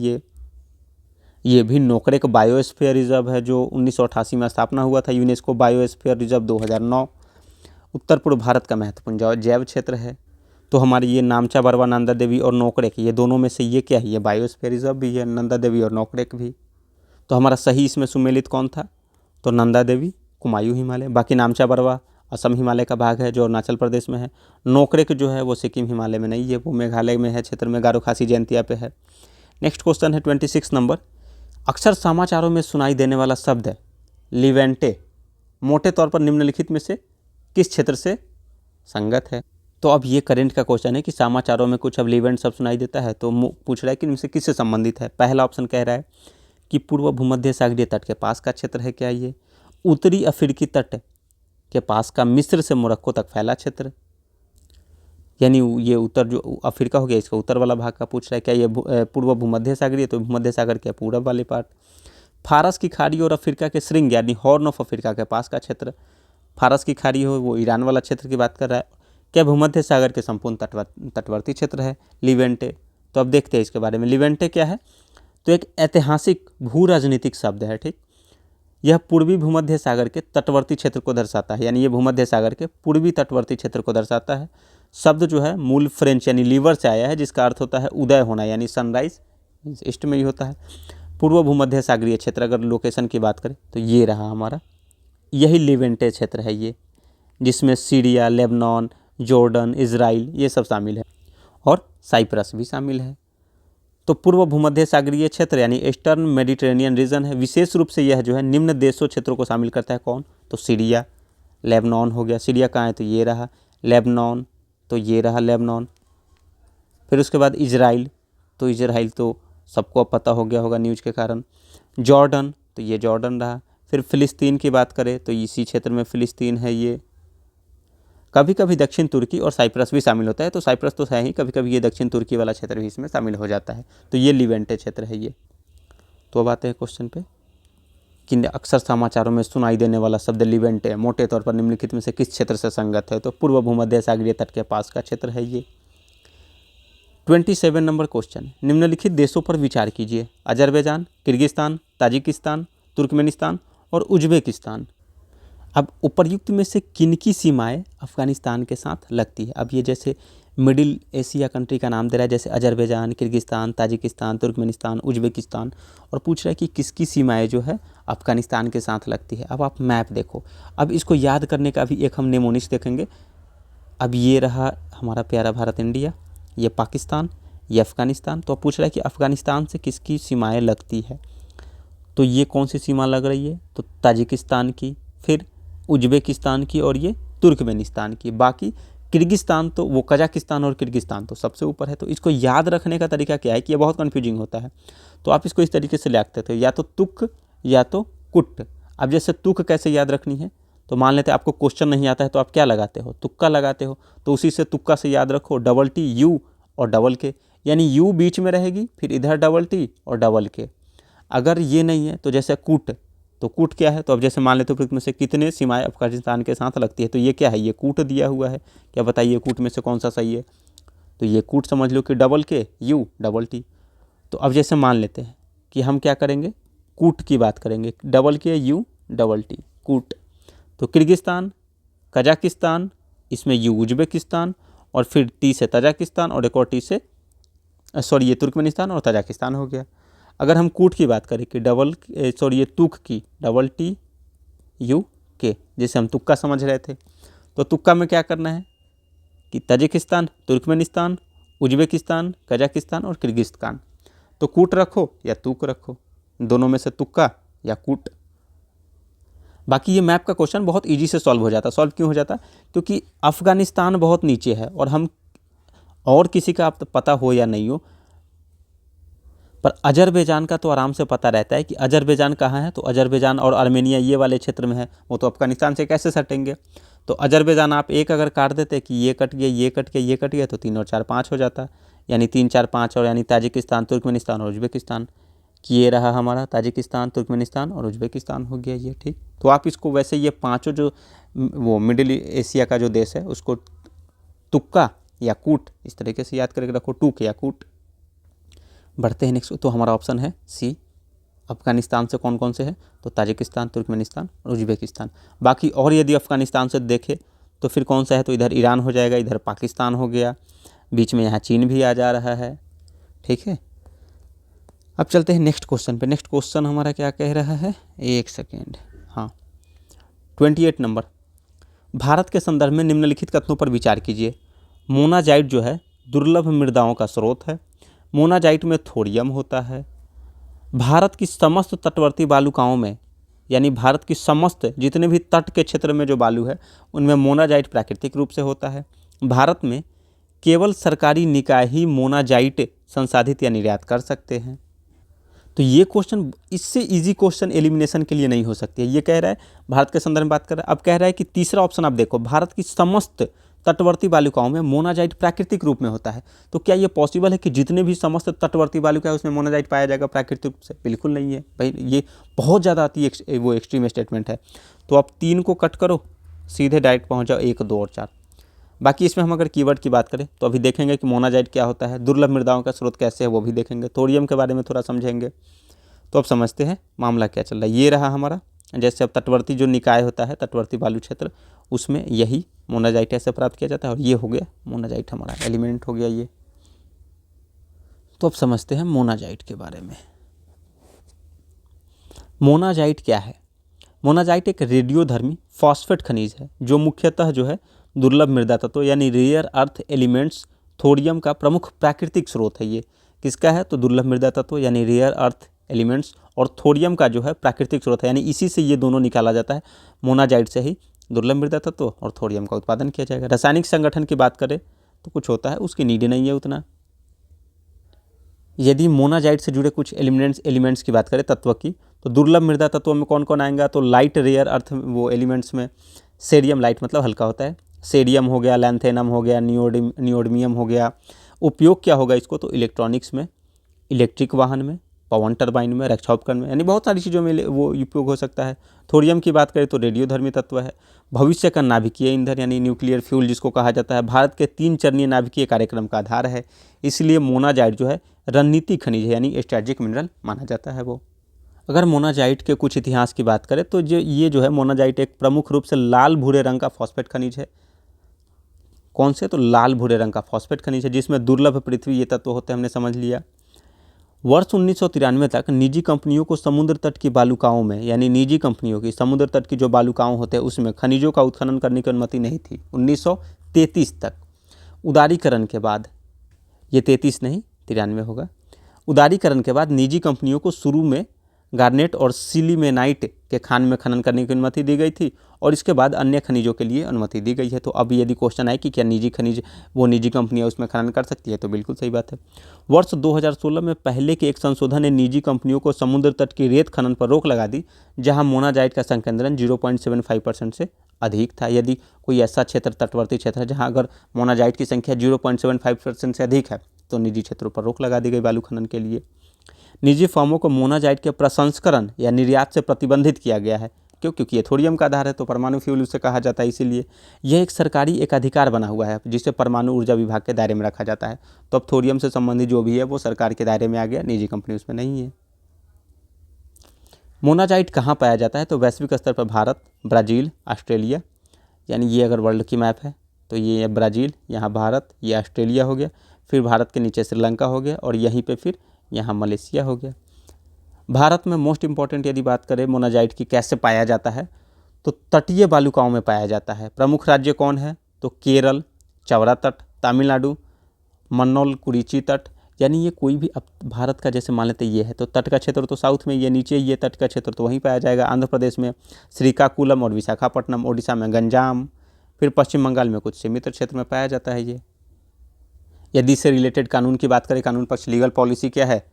ये भी नोकरेक बायोस्फीयर रिजर्व है, जो 1988 में स्थापना हुआ था। UNESCO biosphere reserve 2009। उत्तर पूर्व भारत का महत्वपूर्ण जैव क्षेत्र है। तो हमारी ये नामचा बरवा, नंदा देवी और नोकरेक, ये दोनों में से ये क्या है? ये बायोस्फीयर रिजर्व भी है, नंदा देवी और नोकरेक भी। तो हमारा सही इसमें सुमेलित कौन था? तो नंदा देवी कुमायूं हिमालय। बाकी नामचा बरवा असम हिमालय का भाग है जो अरुणाचल प्रदेश में है। नोकरेक जो है वो सिक्किम हिमालय में नहीं है, वो मेघालय में है, क्षेत्र में गारो खासी जयंतिया पे है। नेक्स्ट क्वेश्चन है 26 नंबर। अक्सर समाचारों में सुनाई देने वाला शब्द है लिवेंटे, मोटे तौर पर निम्नलिखित में से किस क्षेत्र से संगत है? तो अब ये करंट का क्वेश्चन है कि समाचारों में कुछ अब लिवेंट शब्द सुनाई देता है, तो पूछ रहा है कि इनसे किससे संबंधित है। पहला ऑप्शन कह रहा है कि पूर्व भूमध्य सागरीय तट के पास का क्षेत्र है क्या ये? उत्तरी अफ्रीकी तट के पास का मिस्र से मोरक्को तक फैला क्षेत्र, यानी ये उत्तर जो अफ्रीका हो गया इसका उत्तर वाला भाग का पूछ रहा है। क्या ये पूर्व भूमध्य सागरीय? तो भूमध्य सागर के पूर्व वाले पार्ट। फारस की खाड़ी और अफ्रीका के श्रृंग यानी हॉर्न ऑफ अफ्रीका के पास का क्षेत्र। फारस की खाड़ी हो वो ईरान वाला क्षेत्र की बात कर रहा है। क्या भूमध्य सागर के संपूर्ण तटवर्ती क्षेत्र है लिवेंटे? तो अब देखते हैं इसके बारे में। लिवेंटे क्या है? तो एक ऐतिहासिक भू राजनीतिक शब्द है, ठीक। यह पूर्वी भूमध्य सागर के तटवर्ती क्षेत्र को दर्शाता है, यानी ये भूमध्य सागर के पूर्वी तटवर्ती क्षेत्र को दर्शाता है। शब्द जो है मूल फ्रेंच यानी लीवर से आया है, जिसका अर्थ होता है उदय होना, यानी सनराइज, ईस्ट में ही होता है। पूर्व भूमध्य सागरीय क्षेत्र अगर लोकेशन की बात करें तो ये रहा हमारा, यही लिवेंटे क्षेत्र है ये, जिसमें सीरिया, लेबनान, जॉर्डन, इजराइल ये सब शामिल है, और साइप्रस भी शामिल है। तो पूर्व भूमध्य सागरीय क्षेत्र यानी ईस्टर्न मेडिटेरेनियन रीजन है। विशेष रूप से यह जो है निम्न देशों क्षेत्रों को शामिल करता है। कौन? तो सीरिया, लेबनान हो गया। सीरिया कहाँ है? तो ये रहा। लेबनान, तो ये रहा लेबनान। फिर उसके बाद इजराइल, तो इजराइल तो सबको अब पता हो गया होगा न्यूज़ के कारण। जॉर्डन, तो ये जॉर्डन रहा। फिर फ़िलिस्तीन की बात करें तो इसी क्षेत्र में फ़िलिस्तीन है ये। कभी कभी दक्षिण तुर्की और साइप्रस भी शामिल होता है, तो साइप्रस तो है ही, कभी कभी ये दक्षिण तुर्की वाला क्षेत्र भी इसमें शामिल हो जाता है। तो ये लिवेंटे क्षेत्र है ये। तो अब आते हैं क्वेश्चन पे। कि अक्सर समाचारों में सुनाई देने वाला शब्द लिवेंटे मोटे तौर पर निम्नलिखित में से किस क्षेत्र से संगत है? तो पूर्व भूमध्य सागरीय तट के पास का क्षेत्र है ये। 27 नंबर क्वेश्चन, निम्नलिखित देशों पर विचार कीजिए। अजरबैजान, किर्गिस्तान, ताजिकिस्तान, तुर्कमेनिस्तान और उज्बेकिस्तान। अब उपर्युक्त में से किनकी सीमाएं अफगानिस्तान के साथ लगती है? अब ये जैसे मिडिल एशिया कंट्री का नाम दे रहा है, जैसे Azerbaijan, Kyrgyzstan, Tajikistan, Turkmenistan, Uzbekistan, और पूछ रहा है कि किसकी सीमाएं जो है अफगानिस्तान के साथ लगती है। अब आप मैप देखो, अब इसको याद करने का भी एक हम नेमोनिक्स देखेंगे। अब ये रहा हमारा प्यारा भारत इंडिया, ये पाकिस्तान, ये अफ़गानिस्तान। तो अब पूछ रहा है कि अफ़गानिस्तान से किसकी सीमाएं लगती है? तो ये कौन सी सीमा लग रही है? तो ताजिकिस्तान की, फिर उज्बेकिस्तान की और ये तुर्कमेनिस्तान की। बाकी किर्गिस्तान तो वो कजाकिस्तान और किर्गिस्तान तो सबसे ऊपर है। तो इसको याद रखने का तरीका क्या है कि ये बहुत कन्फ्यूजिंग होता है। तो आप इसको इस तरीके से लिखते थे, या तो तुक या तो कुट। अब जैसे तुक कैसे याद रखनी है? तो मान लेते हैं आपको क्वेश्चन नहीं आता है तो आप क्या लगाते हो? तुक्का लगाते हो। तो उसी से तुक्का से याद रखो, डबल टी यू और डबल के, यानी यू बीच में रहेगी, फिर इधर डबल टी और डबल के। अगर ये नहीं है तो जैसे कूट, तो कूट क्या है? तो अब जैसे मान लेते हो में से कितने सीमाएं अफगानिस्तान के साथ लगती है, तो ये क्या है? ये कूट दिया हुआ है। क्या बताइए कूट में से कौन सा सही है? तो ये कूट समझ लो कि डबल के यू डबल टी। तो अब जैसे मान लेते हैं कि हम क्या करेंगे, कूट की बात करेंगे, डबल के यू डबल टी कूट। तो किर्गिस्तान, कजाकिस्तान, इसमें यू उज्बेकिस्तान, और फिर टी से तजाकिस्तान, और एक और टी से ये तुर्कमेनिस्तान और तजाकिस्तान हो गया। अगर हम कूट की बात करें कि ये तुक की, डबल टी यू के, जैसे हम तुक्का समझ रहे थे, तो तुक्का में क्या करना है कि तजिकिस्तान, तुर्कमेनिस्तान, उज्बेकिस्तान, कजाकिस्तान और किर्गिस्तान। तो कूट रखो या तुक रखो, दोनों में से तुक्का या कूट। बाकी ये मैप का क्वेश्चन बहुत इजी से सॉल्व हो जाता। सॉल्व क्यों हो जाता? क्योंकि अफ़गानिस्तान बहुत नीचे है, और हम और किसी का आप पता हो या नहीं हो, पर अजरबैजान का तो आराम से पता रहता है कि अजरबैजान कहाँ है। तो अजरबैजान और आर्मेनिया ये वाले क्षेत्र में है, वो तो अफगानिस्तान से कैसे सटेंगे? तो अजरबैजान आप एक अगर काट देते कि ये कट गया, ये कट गया, ये कट गया, तो 3 और 4 5 हो जाता, यानी 3 4 5, और यानी ताजिकिस्तान, तुर्कमेनिस्तान और उज्बेकिस्तान। कि ये रहा हमारा ताजिकिस्तान, तुर्कमेनिस्तान और उज्बेकिस्तान हो गया ये, ठीक। तो आप इसको वैसे ये पाँचों जो वो मिडिल एशिया का जो देश है उसको तुक्का या कूट इस तरीके से याद करके रखो, टूक या कूट। बढ़ते हैं नेक्स्ट। तो हमारा ऑप्शन है सी, अफगानिस्तान से कौन कौन से है? तो ताजिकिस्तान, तुर्कमेनिस्तान और उज्बेकिस्तान। बाकी और यदि अफगानिस्तान से देखे तो फिर कौन सा है? तो इधर ईरान हो जाएगा, इधर पाकिस्तान हो गया, बीच में यहाँ चीन भी आ जा रहा है, ठीक है। अब चलते हैं नेक्स्ट क्वेश्चन पे। नेक्स्ट क्वेश्चन हमारा क्या कह रहा है, एक सेकेंड, हाँ 28 नंबर। भारत के संदर्भ में निम्नलिखित कथनों पर विचार कीजिए। मोनाजाइट जो है दुर्लभ मृदाओं का स्रोत है। मोनाजाइट में थोरियम होता है। भारत की समस्त तटवर्ती बालुकाओं में, यानी भारत की समस्त जितने भी तट के क्षेत्र में जो बालू है उनमें मोनाजाइट प्राकृतिक रूप से होता है। भारत में केवल सरकारी निकाय ही मोनाजाइट संसाधित या निर्यात कर सकते हैं। तो ये क्वेश्चन, इससे इजी क्वेश्चन एलिमिनेशन के लिए नहीं हो सकती है। ये कह रहा है भारत के संदर्भ में बात कर रहा है। अब कह रहा है कि तीसरा ऑप्शन आप देखो, भारत की समस्त तटवर्ती बालुकाओं में मोनाजाइट प्राकृतिक रूप में होता है। तो क्या ये पॉसिबल है कि जितने भी समस्त तटवर्ती बालुका है उसमें मोनाजाइट पाया जाएगा प्राकृतिक रूप से? बिल्कुल नहीं है भाई, ये बहुत ज़्यादा वो एक्सट्रीम स्टेटमेंट है। तो आप 3 को कट करो, सीधे डायरेक्ट पहुँच जाओ 1 2 और 4। बाकी इसमें हम अगर कीवर्ड की बात करें तो अभी देखेंगे कि मोनाजाइट क्या होता है, दुर्लभ मृदाओं का स्रोत कैसे है वो भी देखेंगे, थोरियम के बारे में थोड़ा समझेंगे। तो अब समझते हैं मामला क्या चल रहा है। ये रहा हमारा, जैसे अब तटवर्ती जो निकाय होता है, तटवर्ती बालू क्षेत्र, उसमें यही मोनाजाइट ऐसे प्राप्त किया जाता है, और ये हो गया मोनाजाइट, हमारा एलिमेंट हो गया ये। तो अब समझते हैं मोनाजाइट के बारे में। मोनाजाइट क्या है? मोनाजाइट एक रेडियोधर्मी फॉस्फेट खनिज है जो मुख्यतः जो है दुर्लभ मृदा तत्व यानी रेयर अर्थ एलिमेंट्स थोरियम का प्रमुख प्राकृतिक स्रोत है। ये किसका है? तो दुर्लभ मृदा तत्व यानी रेयर अर्थ एलिमेंट्स और थोरियम का जो है प्राकृतिक स्रोत है, यानी इसी से ये दोनों निकाला जाता है। मोनाजाइट से ही दुर्लभ मृदा तत्व और थोरियम का उत्पादन किया जाएगा। रासायनिक संगठन की बात करें तो कुछ होता है, उसकी नीड नहीं है उतना। यदि मोनाजाइट से जुड़े कुछ एलिमेंट्स की बात करें तत्व की, तो दुर्लभ मृदा तत्वों में कौन कौन आएगा? तो लाइट रेयर अर्थ वो एलिमेंट्स में सेरियम, लाइट मतलब हल्का होता है, सेरियम हो गया, लैंथेनम हो गया, नियोडमियम हो गया। उपयोग क्या होगा इसको? तो इलेक्ट्रॉनिक्स में, इलेक्ट्रिक वाहन में, पवन टरबाइन में, रक्षा उपकरण में, यानी बहुत सारी चीज़ों में वो उपयोग हो सकता है। थोरियम की बात करें तो रेडियोधर्मी तत्व है। भविष्य का नाभिकीय ईंधन यानी न्यूक्लियर फ्यूल जिसको कहा जाता है, भारत के 3 चरणीय नाभिकीय कार्यक्रम का आधार है। इसलिए मोनाजाइट जो है रणनीतिक खनिज है यानी स्ट्रेटेजिक मिनरल माना जाता है वो। अगर मोनाजाइट के कुछ इतिहास की बात करें तो ये जो है मोनाजाइट एक प्रमुख रूप से लाल भूरे रंग का फॉस्फेट खनिज है। कौन से? तो लाल भूरे रंग का फॉस्फेट खनिज है जिसमें दुर्लभ पृथ्वी ये तत्व होते हैं, हमने समझ लिया। वर्ष 1993 तक निजी कंपनियों को समुद्र तट की बालुकाओं में, यानी निजी कंपनियों की समुद्र तट की जो बालुकाओं होते हैं उसमें खनिजों का उत्खनन करने की अनुमति नहीं थी 1933 तक। उदारीकरण के बाद, ये 33 नहीं 93 होगा, उदारीकरण के बाद निजी कंपनियों को शुरू में गार्नेट और सिलीमेनाइट के खान में खनन करने की अनुमति दी गई थी और इसके बाद अन्य खनिजों के लिए अनुमति दी गई है। तो अब यदि क्वेश्चन आए कि क्या निजी खनिज, वो निजी कंपनियां उसमें खनन कर सकती है, तो बिल्कुल सही बात है। वर्ष 2016 में पहले के एक संशोधन ने निजी कंपनियों को समुद्र तट की रेत खनन पर रोक लगा दी जहां मोनाजाइट का संकेंद्रण 0.75% से अधिक था। यदि कोई ऐसा क्षेत्र, तटवर्ती क्षेत्र है जहाँ अगर मोनाजाइट की संख्या 0.75% से अधिक है तो निजी क्षेत्रों पर रोक लगा दी गई बालू खनन के लिए। निजी फर्मों को मोनाजाइट के प्रसंस्करण या निर्यात से प्रतिबंधित किया गया है। क्यों? क्योंकि ये थोरियम का आधार है तो परमाणु फ्यूल उसे कहा जाता है, इसीलिए यह एक सरकारी एकाधिकार बना हुआ है जिसे परमाणु ऊर्जा विभाग के दायरे में रखा जाता है। तो अब थोरियम से संबंधित जो भी है वो सरकार के दायरे में आ गया, निजी कंपनी उसमें नहीं है। मोनाजाइट कहाँ पाया जाता है? तो वैश्विक स्तर पर भारत, ब्राज़ील, ऑस्ट्रेलिया, यानी ये अगर वर्ल्ड की मैप है तो ये ब्राज़ील, यहाँ भारत, ये ऑस्ट्रेलिया हो गया, फिर भारत के नीचे श्रीलंका हो गया और यहीं पे फिर यहाँ मलेशिया हो गया। भारत में मोस्ट इम्पॉर्टेंट यदि बात करें मोनाजाइट की कैसे पाया जाता है तो तटीय बालुकाओं में पाया जाता है। प्रमुख राज्य कौन है? तो केरल, चवरा तट, तमिलनाडु, मन्नौल कुरिची तट, यानी ये कोई भी, अब भारत का जैसे मान लेते ये है तो तट का क्षेत्र तो साउथ में, ये नीचे ये तट का क्षेत्र तो वहीं पाया जाएगा। आंध्र प्रदेश में श्रीकाकुलम और विशाखापट्टनम, ओडिशा में गंजाम, फिर पश्चिम बंगाल में कुछ सीमित क्षेत्र में पाया जाता है ये। यदि इससे रिलेटेड कानून की बात करें, कानून पक्ष लीगल पॉलिसी क्या है,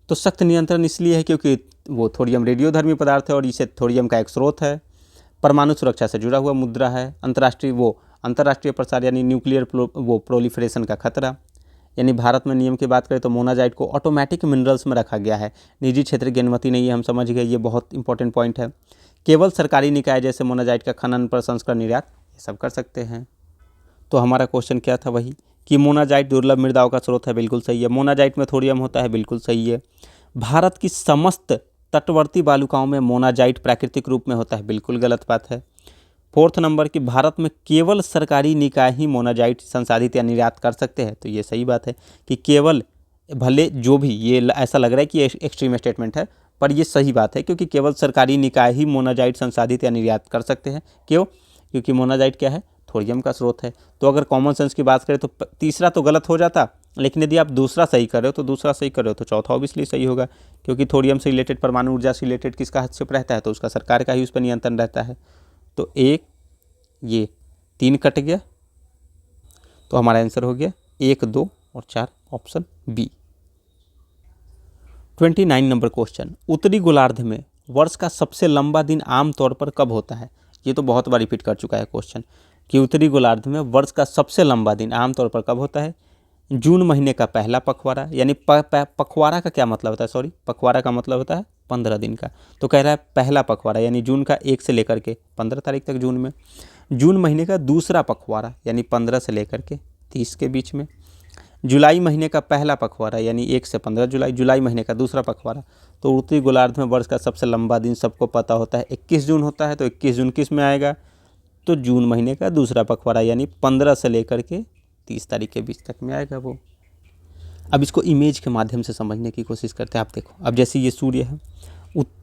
तो सख्त नियंत्रण इसलिए है क्योंकि वो थोरियम रेडियोधर्मी पदार्थ है और इसे थोरियम का एक स्रोत है। परमाणु सुरक्षा से जुड़ा हुआ मुद्दा है। अंतर्राष्ट्रीय प्रसार यानी न्यूक्लियर प्रोलिफरेशन का खतरा। यानी भारत में नियम की बात करें तो मोनाजाइट को ऑटोमेटिक मिनरल्स में रखा गया है, निजी क्षेत्र की अनुमति नहीं है, हम समझ गए, ये बहुत इंपॉर्टेंट पॉइंट है। केवल सरकारी निकाय जैसे मोनाजाइट का खनन, प्रसंस्करण, निर्यात ये सब कर सकते हैं। तो हमारा क्वेश्चन क्या था? वही कि मोनाजाइट दुर्लभ मृदाओं का स्रोत है, बिल्कुल सही है। मोनाजाइट में थोरियम होता है, बिल्कुल सही है। भारत की समस्त तटवर्ती बालुकाओं में मोनाजाइट प्राकृतिक रूप में होता है, बिल्कुल गलत बात है। 4th नंबर की भारत में केवल सरकारी निकाय ही मोनाजाइट संसाधित या निर्यात कर सकते हैं, तो ये सही बात है कि केवल, भले जो भी ये ऐसा लग रहा है कि ये एक्सट्रीम स्टेटमेंट है पर ये सही बात है क्योंकि केवल सरकारी निकाय ही मोनाजाइट संसाधित या निर्यात कर सकते हैं। क्यों? क्योंकि मोनाजाइट क्या है? थोरियम का स्रोत है। तो अगर कॉमन सेंस की बात करें तो तीसरा तो गलत हो जाता, लेकिन यदि आप दूसरा सही कर रहे हो तो दूसरा सही कर रहे हो तो चौथा ऑब्वियसली सही होगा क्योंकि थोरियम से रिलेटेड, परमाणु ऊर्जा से रिलेटेड किसका हस्तक्षेप रहता है? तो उसका सरकार का ही उस पर नियंत्रण रहता है। तो ये 3 कट गया तो हमारा आंसर हो गया 1, 2 और 4, ऑप्शन बी। 29 नंबर क्वेश्चन, उत्तरी गोलार्ध में वर्ष का सबसे लंबा दिन आमतौर पर कब होता है? ये तो बहुत बार रिपीट कर चुका है क्वेश्चन कि उत्तरी गोलार्ध में वर्ष का सबसे लंबा दिन आमतौर पर कब होता है? जून महीने का पहला पखवाड़ा, यानी पखवाड़ा का क्या मतलब होता है? सॉरी, पखवाड़ा का मतलब होता है 15 दिन का। तो कह रहा है पहला पखवाड़ा यानी जून का 1 से लेकर के 15 तारीख तक जून में। जून महीने का दूसरा पखवाड़ा यानी 15 से लेकर के 30 के बीच में। जुलाई महीने का पहला पखवाड़ा यानी 1 से 15 जुलाई, जुलाई महीने का दूसरा पखवाड़ा। तो उत्तरी गोलार्ध में वर्ष का सबसे लंबा दिन सबको पता होता है 21 जून होता है। तो 21 जून किस में आएगा? तो जून महीने का दूसरा पखवाड़ा यानी 15 से लेकर के 30 तारीख के बीच तक में आएगा वो। अब इसको इमेज के माध्यम से समझने की कोशिश करते हैं। आप देखो, अब जैसे ये सूर्य है,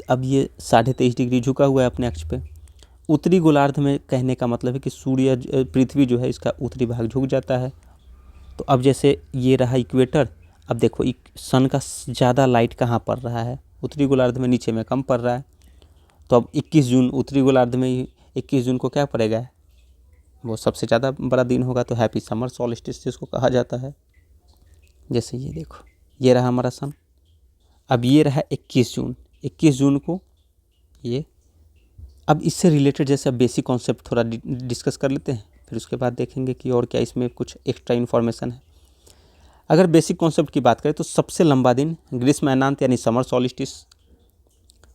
अब ये 23.5 डिग्री झुका हुआ है अपने अक्ष पे। उत्तरी गोलार्ध में कहने का मतलब है कि सूर्य, पृथ्वी जो है इसका उत्तरी भाग झुक जाता है। तो अब जैसे ये रहा इक्वेटर, अब देखो सन का ज़्यादा लाइट कहाँ पड़ रहा है? उत्तरी गोलार्ध में, नीचे में कम पड़ रहा है। तो अब 21 जून उत्तरी गोलार्ध में 21 जून को क्या पड़ेगा? वो सबसे ज़्यादा बड़ा दिन होगा। तो हैप्पी समर सॉल्स्टिस जिसको कहा जाता है। जैसे ये देखो, ये रहा हमारा सन, अब ये रहा 21 जून, 21 जून को ये। अब इससे रिलेटेड जैसे अब बेसिक कॉन्सेप्ट थोड़ा डिस्कस कर लेते हैं, फिर उसके बाद देखेंगे कि और क्या इसमें कुछ एक्स्ट्रा इन्फॉर्मेशन है। अगर बेसिक कॉन्सेप्ट की बात करें तो सबसे लंबा दिन ग्रीष्म अयनांत यानी समर सॉलिस्टिस,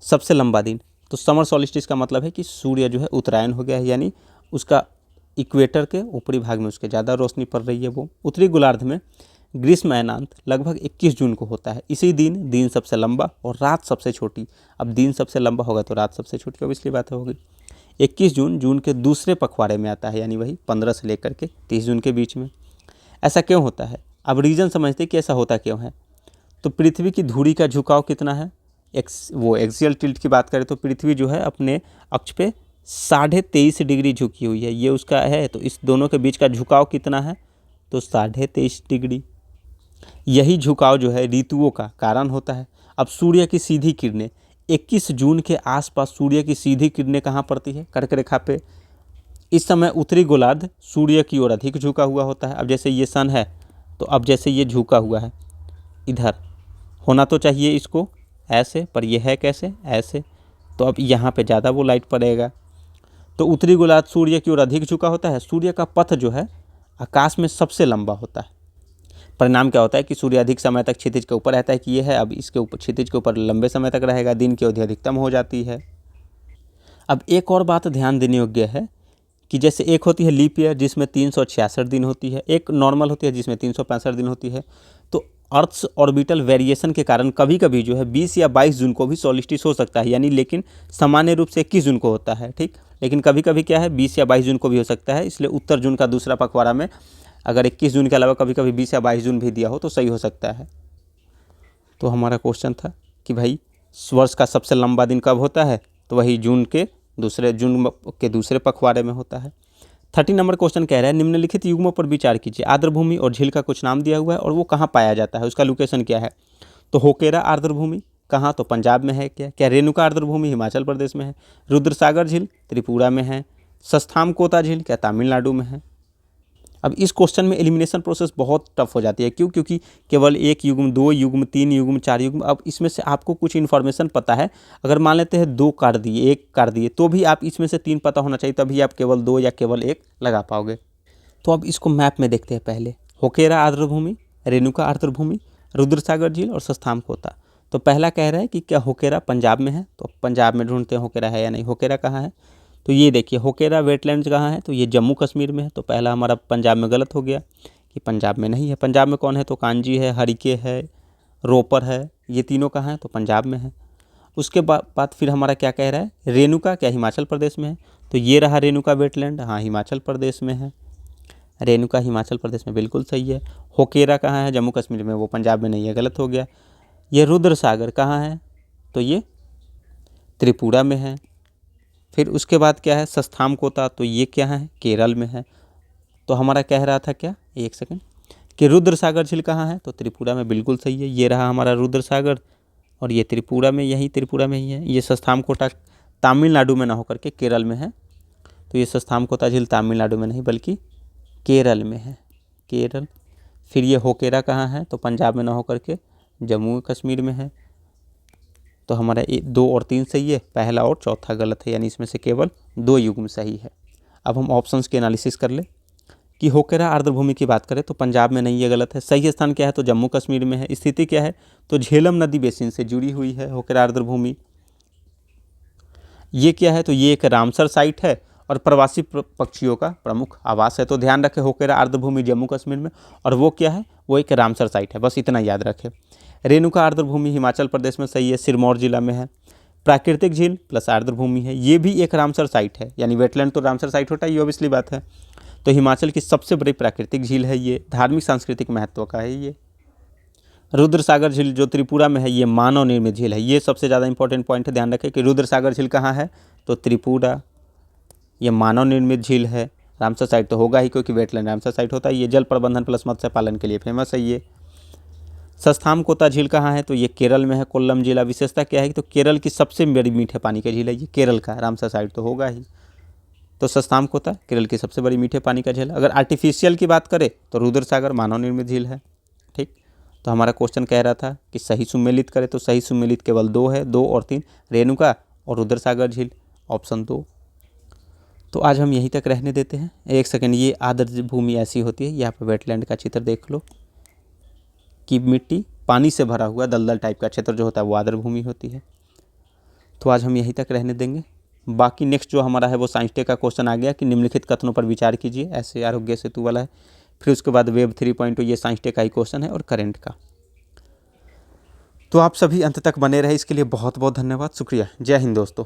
सबसे लंबा दिन। तो समर सॉलिस्टिस का मतलब है कि सूर्य जो है उत्तरायण हो गया है, यानी उसका इक्वेटर के ऊपरी भाग में उसके ज़्यादा रोशनी पड़ रही है। वो उत्तरी गोलार्ध में ग्रीष्म अयनांत लगभग 21 जून को होता है। इसी दिन दिन सबसे लंबा और रात सबसे छोटी। अब दिन सबसे लंबा होगा तो रात सबसे छोटी ऑब्वियसली बात होगी। 21 जून जून के दूसरे पखवाड़े में आता है, यानी वही 15 से लेकर के 30 जून के बीच में। ऐसा क्यों होता है? अब रीज़न समझते कि ऐसा होता क्यों है। तो पृथ्वी की धुरी का झुकाव कितना है, वो एक्सियल टिल्ट की बात करें तो पृथ्वी जो है अपने अक्ष पे 23.5 डिग्री झुकी हुई है, ये उसका है। तो इस दोनों के बीच का झुकाव कितना है, तो 23.5 डिग्री। यही झुकाव जो है ऋतुओं का कारण होता है। अब सूर्य की सीधी किरणें 21 जून के आसपास सूर्य की सीधी किरणें कहाँ पड़ती है, कर्क रेखा पे। इस समय उत्तरी गोलार्ध सूर्य की ओर अधिक झुका हुआ होता है। अब जैसे ये सन है, तो अब जैसे ये झुका हुआ है इधर, होना तो चाहिए इसको ऐसे, पर यह है कैसे, ऐसे। तो अब यहाँ पे ज़्यादा वो लाइट पड़ेगा। तो उत्तरी गोलार्ध सूर्य की ओर अधिक झुका होता है। सूर्य का पथ जो है आकाश में सबसे लंबा होता है। परिणाम क्या होता है कि सूर्य अधिक समय तक क्षितिज के ऊपर रहता है, कि ये है अब इसके ऊपर क्षितिज के ऊपर लंबे समय तक रहेगा, दिन की अवधि अधिकतम हो जाती है। अब एक और बात ध्यान देने योग्य है कि जैसे एक होती है लीप ईयर जिसमें 366 दिन होती है, एक नॉर्मल होती है जिसमें 365 दिन होती है। तो अर्थ्स ऑर्बिटल वेरिएशन के कारण कभी कभी जो है 20 या 22 जून को भी सॉलिस्टिस हो सकता है, यानी लेकिन सामान्य रूप से 21 जून को होता है, ठीक। लेकिन कभी कभी क्या है 20 या 22 जून को भी हो सकता है। इसलिए उत्तर जून का दूसरा पखवाड़ा में अगर 21 जून के अलावा कभी कभी 20 या 22 जून भी दिया हो तो सही हो सकता है। तो हमारा क्वेश्चन था कि भाई वर्ष का सबसे लंबा दिन कब होता है, तो वही जून के दूसरे पखवाड़े में होता है। 30 नंबर क्वेश्चन कह रहा है निम्नलिखित युग्मों पर विचार कीजिए। आर्द्रभूमि और झील का कुछ नाम दिया हुआ है और वो कहाँ पाया जाता है, उसका लोकेशन क्या है। तो होकेरा आर्द्रभूमि कहाँ, तो पंजाब में है। क्या रेणुका आर्द्रभूमि हिमाचल प्रदेश में है। रुद्रसागर झील त्रिपुरा में है। सस्थामकोता झील क्या तमिलनाडु में है। अब इस क्वेश्चन में एलिमिनेशन प्रोसेस बहुत टफ हो जाती है। क्यों? क्योंकि केवल एक युग्म, दो युग्म, तीन युग्म, चार युग्म। अब इसमें से आपको कुछ इन्फॉर्मेशन पता है, अगर मान लेते हैं 2 काट दिए, 1 काट दिए, तो भी आप इसमें से 3 पता होना चाहिए, तभी आप केवल 2 या केवल 1 लगा पाओगे। तो अब इसको मैप में देखते हैं पहले। होकेरा आर्द्रभूमि, रेणुका आर्द्रभूमि, रुद्रसागर झील और सस्थामकोता। तो पहला कह रहा है कि क्या होकेरा पंजाब में है, तो पंजाब में ढूंढते हैं होकेरा है या नहीं। होकेरा कहाँ है, तो ये देखिए होकेरा वेटलैंड्स कहाँ है, तो ये जम्मू कश्मीर में है। तो पहला हमारा पंजाब में गलत हो गया कि पंजाब में नहीं है। पंजाब में कौन है, तो कांजी है, हरिके है, रोपर है, ये तीनों कहाँ है, तो पंजाब में है। उसके बाद फिर हमारा क्या कह रहा है, रेणुका क्या हिमाचल प्रदेश में है। तो ये रहा रेणुका वेटलैंड, हाँ हिमाचल प्रदेश में है। रेणुका हिमाचल प्रदेश में बिल्कुल सही है। होकेरा कहाँ है, जम्मू कश्मीर में, वो पंजाब में नहीं है, गलत हो गया। ये रुद्रसागर कहाँ है, तो ये त्रिपुरा में है। फिर उसके बाद क्या है सस्थामकोता, तो ये क्या है, केरल में है। तो हमारा कह रहा था क्या, एक सेकंड, कि रुद्रसागर झील कहाँ है, तो त्रिपुरा में, बिल्कुल सही है। ये रहा हमारा रुद्रसागर और ये त्रिपुरा में, यही त्रिपुरा में ही है। ये सस्थामकोटा तमिलनाडु में ना होकर के केरल में है। तो ये सस्थामकोता झील तमिलनाडु में नहीं बल्कि केरल में है, केरल। फिर ये होकेरा कहाँ है, तो पंजाब में ना होकर के जम्मू कश्मीर में है। तो हमारा 2 और 3 सही है, पहला और चौथा गलत है, यानी इसमें से केवल 2 युग्म सही है। अब हम ऑप्शंस के एनालिसिस कर ले कि होकेरा आर्द्रभूमि की बात करें तो पंजाब में नहीं है, गलत है। सही स्थान क्या है, तो जम्मू कश्मीर में है। स्थिति क्या है, तो झेलम नदी बेसिन से जुड़ी हुई है होकेरा आर्द्रभूमि। ये क्या है, तो ये एक रामसर साइट है और प्रवासी पक्षियों का प्रमुख आवास है। तो ध्यान रखें होकेरा आर्द्रभूमि जम्मू कश्मीर में, और वो क्या है, वो एक रामसर साइट है, बस इतना याद रखें। रेणुका आर्द्रभूमि हिमाचल प्रदेश में सही है, सिरमौर जिला में है। प्राकृतिक झील प्लस आर्द्रभूमि है, ये भी एक रामसर साइट है, यानी वेटलैंड तो रामसर साइट होता है, ये ऑब्वियसली बात है। तो हिमाचल की सबसे बड़ी प्राकृतिक झील है ये, धार्मिक सांस्कृतिक महत्व का है ये। रुद्रसागर झील जो त्रिपुरा में है, ये मानव निर्मित झील है। ये सबसे ज़्यादा इंपॉर्टेंट पॉइंट है, ध्यान रखें कि रुद्रसागर झील कहाँ है, तो त्रिपुरा। ये मानव निर्मित झील है। रामसर साइट तो होगा ही क्योंकि वेटलैंड रामसर साइट होता है। ये जल प्रबंधन प्लस मत्स्य पालन के लिए फेमस है ये। सस्थामकोता झील कहाँ है, तो ये केरल में है, कोल्लम जिला। विशेषता क्या है, तो केरल की सबसे बड़ी मीठे पानी का झील है ये, केरल का। रामसर साइट तो होगा ही। तो सस्थामकोता केरल की सबसे बड़ी मीठे पानी का झील। अगर आर्टिफिशियल की बात करें तो रुद्रसागर मानव निर्मित झील है, ठीक। तो हमारा क्वेश्चन कह रहा था कि सही सुमेलित करें, तो सही सुमेलित केवल 2 है, 2 और 3, रेणुका और रुद्रसागर झील, ऑप्शन 2। तो आज हम यहीं तक रहने देते हैं। एक सेकंड, ये आर्द्र भूमि ऐसी होती है, यहाँ पर वेटलैंड का चित्र देख लो। की मिट्टी पानी से भरा हुआ दलदल टाइप का क्षेत्र जो होता है वो आर्द्र भूमि होती है। तो आज हम यहीं तक रहने देंगे। बाकी नेक्स्ट जो हमारा है वो साइंस टे का क्वेश्चन आ गया कि निम्नलिखित कथनों पर विचार कीजिए, ऐसे आरोग्य सेतु वाला है। फिर उसके बाद वेब 3.0 ये साइंस टे का ही क्वेश्चन है और करंट का। तो आप सभी अंत तक बने रहे, इसके लिए बहुत बहुत धन्यवाद, शुक्रिया। जय हिंद दोस्तों।